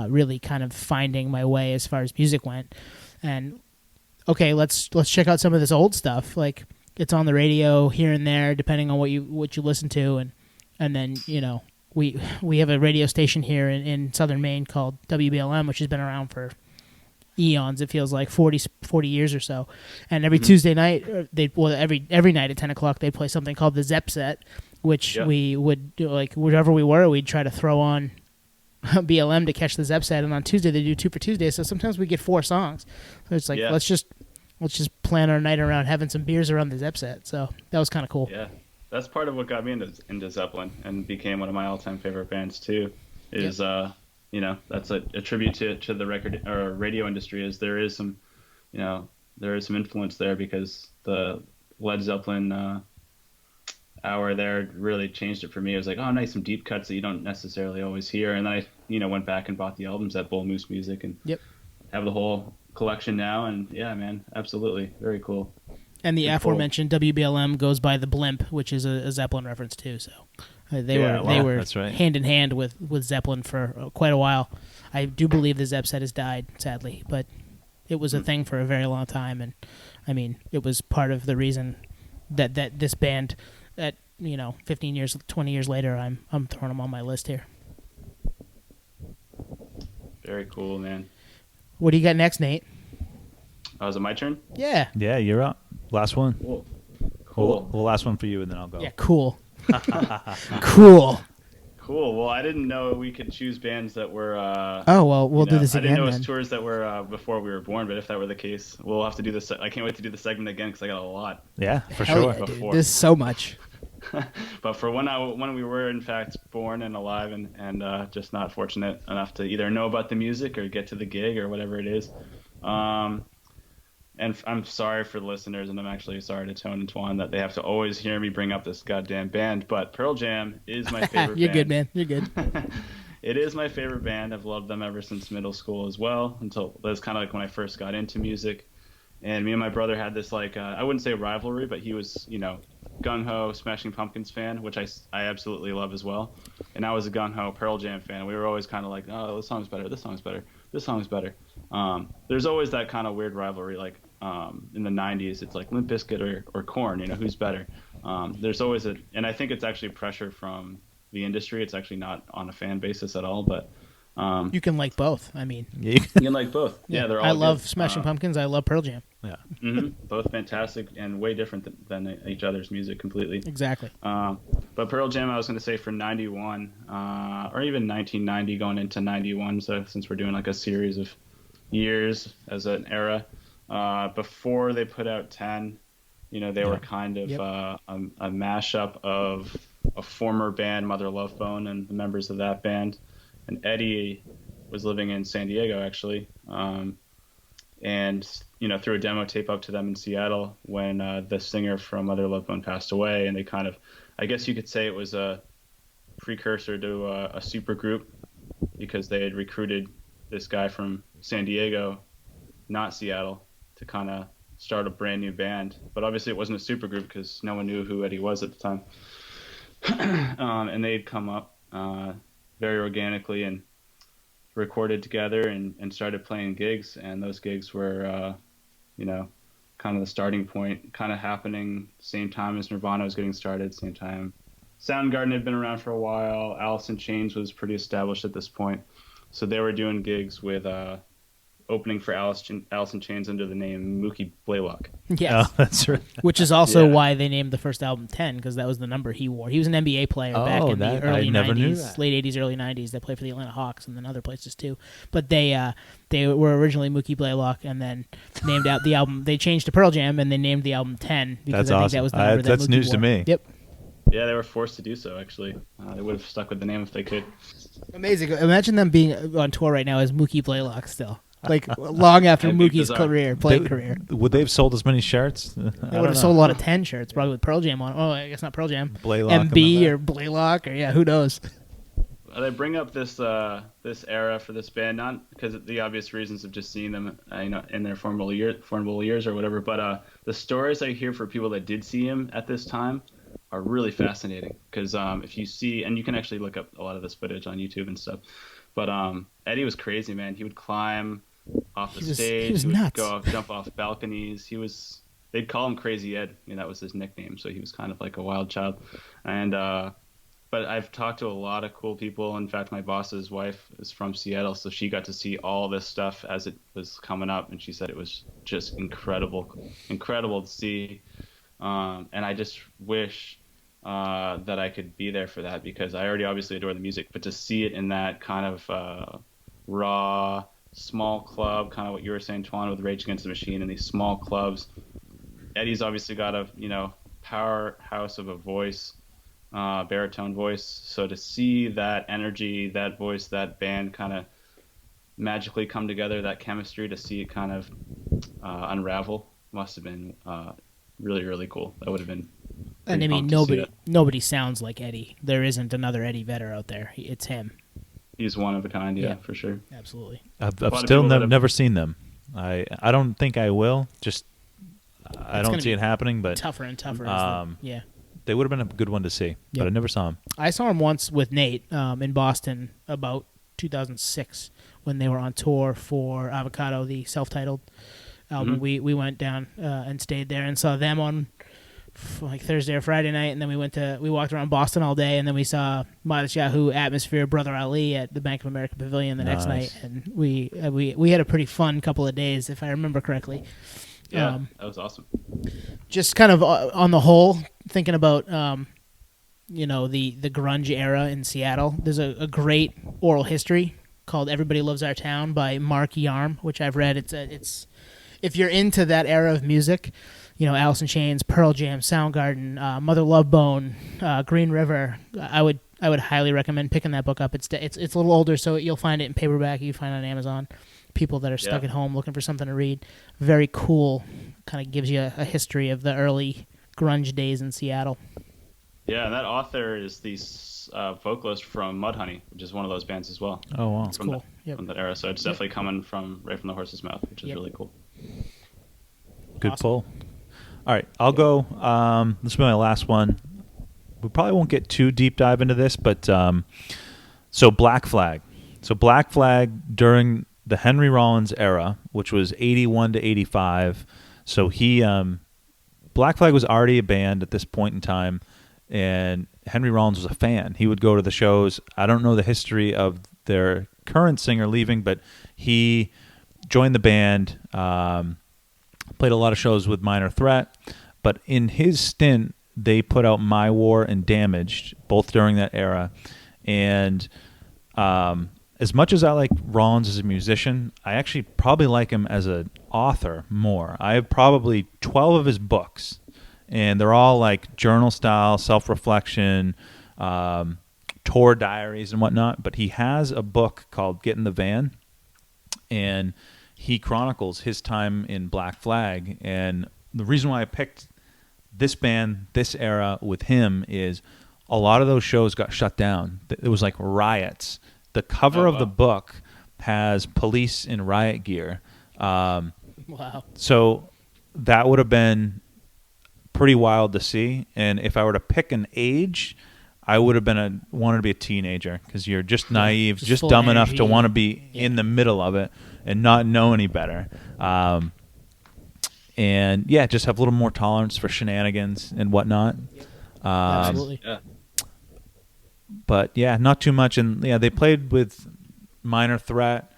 Really kind of finding my way as far as music went, and okay, let's check out some of this old stuff. Like it's on the radio here and there, depending on what you listen to, and then we have a radio station here in Southern Maine called WBLM, which has been around for eons. It feels like 40 years or so, and every Tuesday night, every night at 10 o'clock they'd play something called the Zepp Set, which we would do, like wherever we were, we'd try to throw on BLM to catch the Zepp Set, and on Tuesday they do 2 for Tuesday, so sometimes we get 4 songs. So it's like let's just plan our night around having some beers around the Zepp Set. So that was kind of cool.
Yeah, that's part of what got me into Zeppelin and became one of my all-time favorite bands too. Is that's a tribute to the record or radio industry. Is there is some influence there because the Led Zeppelin hour there really changed it for me. It was like, oh, nice, some deep cuts that you don't necessarily always hear. And then I, went back and bought the albums at Bull Moose Music and have the whole collection now, and yeah, man, absolutely, very cool.
And the
Pretty cool.
aforementioned WBLM goes by the Blimp, which is a Zeppelin reference too. So they were
that's right.
hand in hand with Zeppelin for quite a while. I do believe the Zepp set has died, sadly, but it was a thing for a very long time, and I mean, it was part of the reason that this band, at 15 years, 20 years later, I'm throwing them on my list here.
Very cool, man.
What do you got next, Nate?
Oh, is it my turn?
Yeah.
Yeah, you're up. Last one.
Cool.
Well, last one for you, and then I'll go.
Yeah, cool. Cool.
Cool. Well, I didn't know we could choose bands that were.
Oh well, we'll do this
I
again.
didn't know it
then.
was tours that were before we were born, but if that were the case, we'll have to do this. I can't wait to do the segment again because I got a lot.
Yeah, for
Hell
sure.
yeah, dude.
Before.
There's so much.
But for when we were in fact born and alive and just not fortunate enough to either know about the music or get to the gig or whatever it is. And I'm sorry for the listeners, and I'm actually sorry to Tone and Twan that they have to always hear me bring up this goddamn band. But Pearl Jam is my favorite
You're
band.
good, man. You're good.
It is my favorite band. I've loved them ever since middle school as well. Until that was kind of like when I first got into music. And me and my brother had this I wouldn't say rivalry, but he was gung ho Smashing Pumpkins fan, which I absolutely love as well. And I was a gung ho Pearl Jam fan. We were always kind of like, oh, this song's better. This song's better. This song's better. There's always that kind of weird rivalry, like in the 90s, it's like Limp Bizkit or Korn, who's better. There's always and I think it's actually pressure from the industry. It's actually not on a fan basis at all, but
You can like both. I mean,
you can like both. Yeah, they're all
I love
good.
Smashing Pumpkins. I love Pearl Jam.
Yeah.
Both fantastic and way different than each other's music completely.
Exactly.
But Pearl Jam, I was going to say for 91 or even 1990 going into 91, so since we're doing like a series of years as an era, before they put out 10, they were kind of a mashup of a former band, Mother Love Bone, and the members of that band. And Eddie was living in San Diego, actually, and threw a demo tape up to them in Seattle when the singer from Mother Love Bone passed away, and they kind of, I guess you could say it was a precursor to a super group because they had recruited this guy from San Diego, not Seattle, to kind of start a brand new band. But obviously it wasn't a super group because no one knew who Eddie was at the time. And they'd come up very organically and recorded together and started playing gigs. And those gigs were, kind of the starting point, kind of happening same time as Nirvana was getting started, same time Soundgarden had been around for a while. Alice in Chains was pretty established at this point. So they were doing gigs with opening for Alice in Chains under the name Mookie Blaylock.
Yes.
Oh, that's right.
Which is also why they named the first album 10, because that was the number he wore. He was an NBA player back in the early
I never knew
90s,
that.
late 80s, early 90s. They played for the Atlanta Hawks and then other places too. But they were originally Mookie Blaylock and then named out the album. They changed to Pearl Jam and they named the album 10 because
That's
I think
awesome.
that was the number that
That's
Mookie
news
wore.
to me.
Yep.
Yeah, they were forced to do so, actually. They would have stuck with the name if they could.
Amazing. Imagine them being on tour right now as Mookie Blaylock still. Like long after
That'd be
Mookie's
bizarre.
playing career.
Would they have sold as many shirts?
They would have sold a lot of 10 shirts, probably with Pearl Jam on. Oh, I guess not Pearl Jam.
Blaylock on
MB
the
or Blaylock or who knows.
They bring up this era for this band, not because of the obvious reasons of just seeing them, in their formal years or whatever, but the stories I hear for people that did see him at this time are really fascinating. Because if you see, and you can actually look up a lot of this footage on YouTube and stuff, but Eddie was crazy, man. He would climb off the stage.
He was
would
nuts.
jump off balconies. They'd call him Crazy Ed. That was his nickname. So he was kind of like a wild child. And but I've talked to a lot of cool people. In fact, my boss's wife is from Seattle, so she got to see all this stuff as it was coming up, and she said it was just incredible to see. And I just wish that I could be there for that, because I already obviously adore the music, but to see it in that kind of raw, small club, kind of what you were saying, Twan, with Rage Against the Machine and these small clubs. Eddie's obviously got a powerhouse of a voice, baritone voice. So to see that energy, that voice, that band kind of magically come together, that chemistry, to see it kind of unravel, must have been really, really cool. That would have been.
And I mean,
pumped to see that.
nobody sounds like Eddie. There isn't another Eddie Vedder out there. It's him.
He's one of a kind,
Yeah.
for sure.
Absolutely.
I've
lot of
still
people that have-
never seen them. I don't think I will. Just I
It's
don't
gonna
see
be
it happening. But
Tougher and tougher. Yeah.
they would have been a good one to see. But
Yep.
I never saw them.
I saw him once with Nate in Boston about 2006 when they were on tour for Avocado, the self-titled album.
Mm-hmm.
We went down and stayed there and saw them on like Thursday or Friday night, and then we walked around Boston all day, and then we saw Modest Yahoo, Atmosphere, Brother Ali at the Bank of America Pavilion the next
Nice.
night, and we had a pretty fun couple of days, if I remember correctly.
Yeah, that was awesome.
Just kind of on the whole, thinking about the grunge era in Seattle. There's a great oral history called "Everybody Loves Our Town" by Mark Yarm, which I've read. It's if you're into that era of music, Alice in Chains, Pearl Jam, Soundgarden, Mother Love Bone, Green River. I would highly recommend picking that book up. It's a little older, so you'll find it in paperback. You can find it on Amazon. People that are stuck at home looking for something to read. Very cool. Kind of gives you a history of the early grunge days in Seattle.
Yeah, and that author is the vocalist from Mudhoney, which is one of those bands as well.
Oh wow.
It's cool. Yep.
From that era. So it's definitely coming right from the horse's mouth, which is really cool.
Good
Awesome.
pull. All right, I'll go. This will be my last one. We probably won't get too deep dive into this, but so Black Flag. So Black Flag during the Henry Rollins era, which was 81 to 85. So Black Flag was already a band at this point in time, and Henry Rollins was a fan. He would go to the shows. I don't know the history of their current singer leaving, but he joined the band, played a lot of shows with Minor Threat. But in his stint, they put out My War and Damaged, both during that era. And as much as I like Rollins as a musician, I actually probably like him as an author more. I have probably 12 of his books, and they're all like journal style, self-reflection, tour diaries and whatnot. But he has a book called Get in the Van, and he chronicles his time in Black Flag. And the reason why I picked this band, this era with him is a lot of those shows got shut down. It was like riots. The cover of the book has police in riot gear.
Wow.
So that would have been pretty wild to see. And if I were to pick an age, I would have wanted to be a teenager, because you're just naive, just
full
dumb enough
energy.
to want to be in the middle of it and not know any better. And yeah, just have a little more tolerance for shenanigans and whatnot.
Absolutely.
Yeah.
But yeah, not too much. And yeah, they played with Minor Threat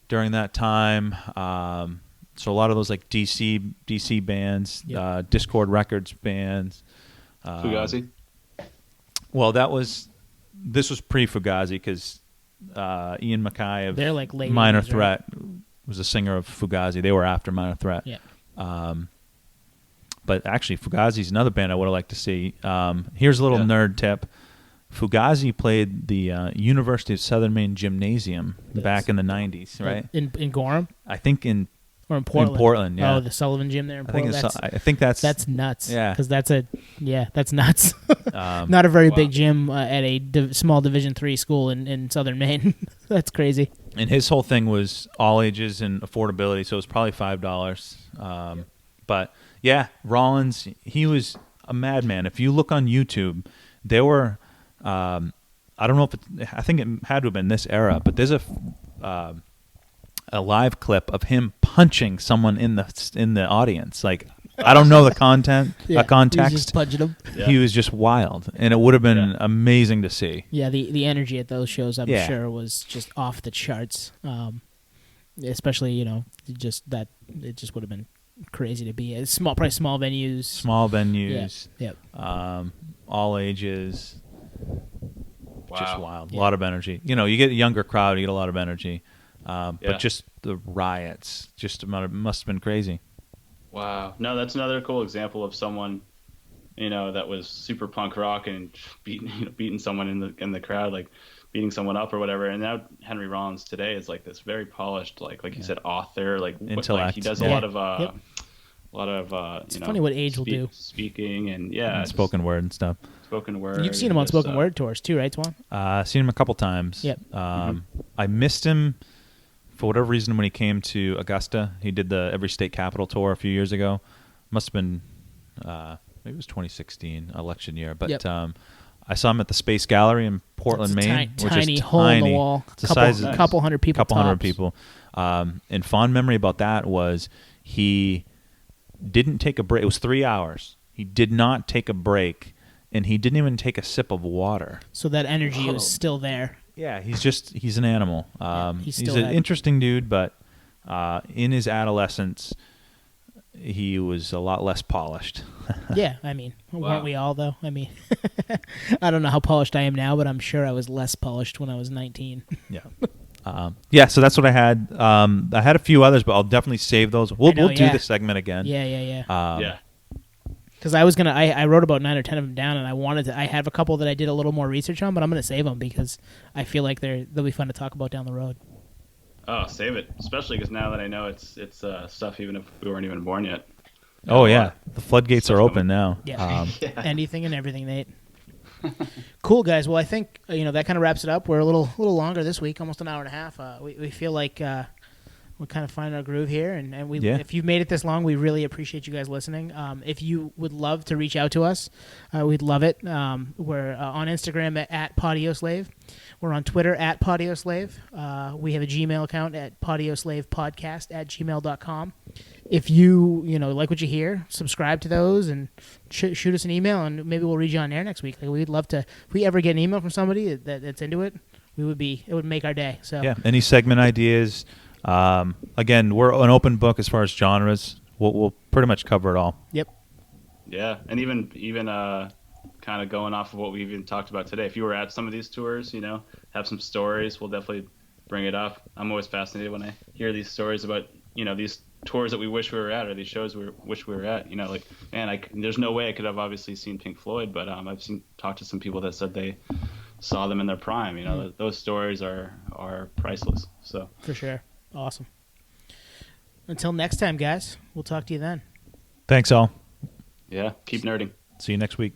during that time. So a lot of those like DC bands, Discord Records bands.
Fugazi.
Well, this was pre-Fugazi, because Ian Mackay of
They're like late
Minor
80s, right?
Threat was a singer of Fugazi. They were after Minor Threat.
Yeah.
But actually, Fugazi's another band I would have liked to see. Here's a little nerd tip. Fugazi played the University of Southern Maine Gymnasium back in the 90s, right?
In Gorham
I think in
Portland?
In Portland, yeah.
Oh, the Sullivan Gym there in
I think
Portland.
I think that's
nuts.
Yeah.
Because that's nuts. Not a very big gym at a small Division III school in Southern Maine. That's crazy.
And his whole thing was all ages and affordability, so it was probably $5. But yeah, Rollins, he was a madman. If you look on YouTube, there were I don't know if I think it had to have been this era, but there's a live clip of him punching someone in the audience. Like, I don't know the context.
He was just punching them.
Yeah.
He was just wild, and it would have been amazing to see.
Yeah, the energy at those shows, I'm
Yeah.
sure, was just off the charts. Especially, just that it just would have been crazy to be at probably small venues.
Small venues,
Yep.
all ages, just
Wow.
wild. A
Yeah.
lot of energy. You get a younger crowd, you get a lot of energy.
Yeah.
But just the riots, must have been crazy.
Wow. No, that's another cool example of someone, that was super punk rock and beating someone in the crowd, like beating someone up or whatever. And now Henry Rollins today is like this very polished, like you said, author, like
Intellect.
he does a
Yeah.
lot of a lot of
It's funny what age will do.
speaking and
And spoken word and stuff.
spoken word.
You've seen him on spoken word tours too, right, Swan?
Seen him a couple times.
Yep.
I missed him for whatever reason when he came to Augusta. He did the Every State Capital tour a few years ago. Must have been maybe it was 2016 election year. But
Yep.
I saw him at the Space Gallery in Portland,
That's a
Maine, which
tiny
is
hole
tiny.
in the wall.
It's the size of
couple hundred people.
couple hundred
tops.
people. And fond memory about that was he didn't take a break. It was 3 hours. He did not take a break, and he didn't even take a sip of water.
So that energy was still there.
Yeah, he's an animal.
He's
He's
still
an interesting dude, but in his adolescence, he was a lot less polished.
Yeah, I mean, weren't we all though? I mean, I don't know how polished I am now, but I'm sure I was less polished when I was 19.
Yeah. So that's what I had. I had a few others, but I'll definitely save those. We'll do
yeah.
this segment again.
Yeah.
Yeah.
Because I was gonna, I wrote about 9 or 10 of them down, and I wanted to. I have a couple that I did a little more research on, but I'm gonna save them because I feel like they'll be fun to talk about down the road.
Oh, save it, especially because now that I know it's stuff even if we weren't even born yet.
Oh yeah, the floodgates are open now.
Yeah. Anything and everything, Nate. Cool, guys. Well, I think that kind of wraps it up. We're a little longer this week, almost an hour and a half. We feel like we're kind of finding our groove here, and if you've made it this long, we really appreciate you guys listening. If you would love to reach out to us, we'd love it. We're on Instagram at Podioslave. We're on Twitter at Podioslave. We have a Gmail account at podioslavepodcast@gmail.com. If you like what you hear, subscribe to those and shoot us an email, and maybe we'll read you on air next week. Like, we'd love to. If we ever get an email from somebody that's into it, it would make our day. So
yeah, any segment ideas? Again, we're an open book as far as genres. We'll pretty much cover it all.
Yep.
Yeah, and even kind of going off of what we even talked about today. If you were at some of these tours, have some stories, we'll definitely bring it up. I'm always fascinated when I hear these stories about these tours that we wish we were at, or these shows we wish we were at. Like, man, there's no way I could have obviously seen Pink Floyd, but I've talked to some people that said they saw them in their prime. Those stories are priceless. So
for sure. Awesome. Until next time, guys. We'll talk to you then.
Thanks, all.
Yeah, keep nerding.
See you next week.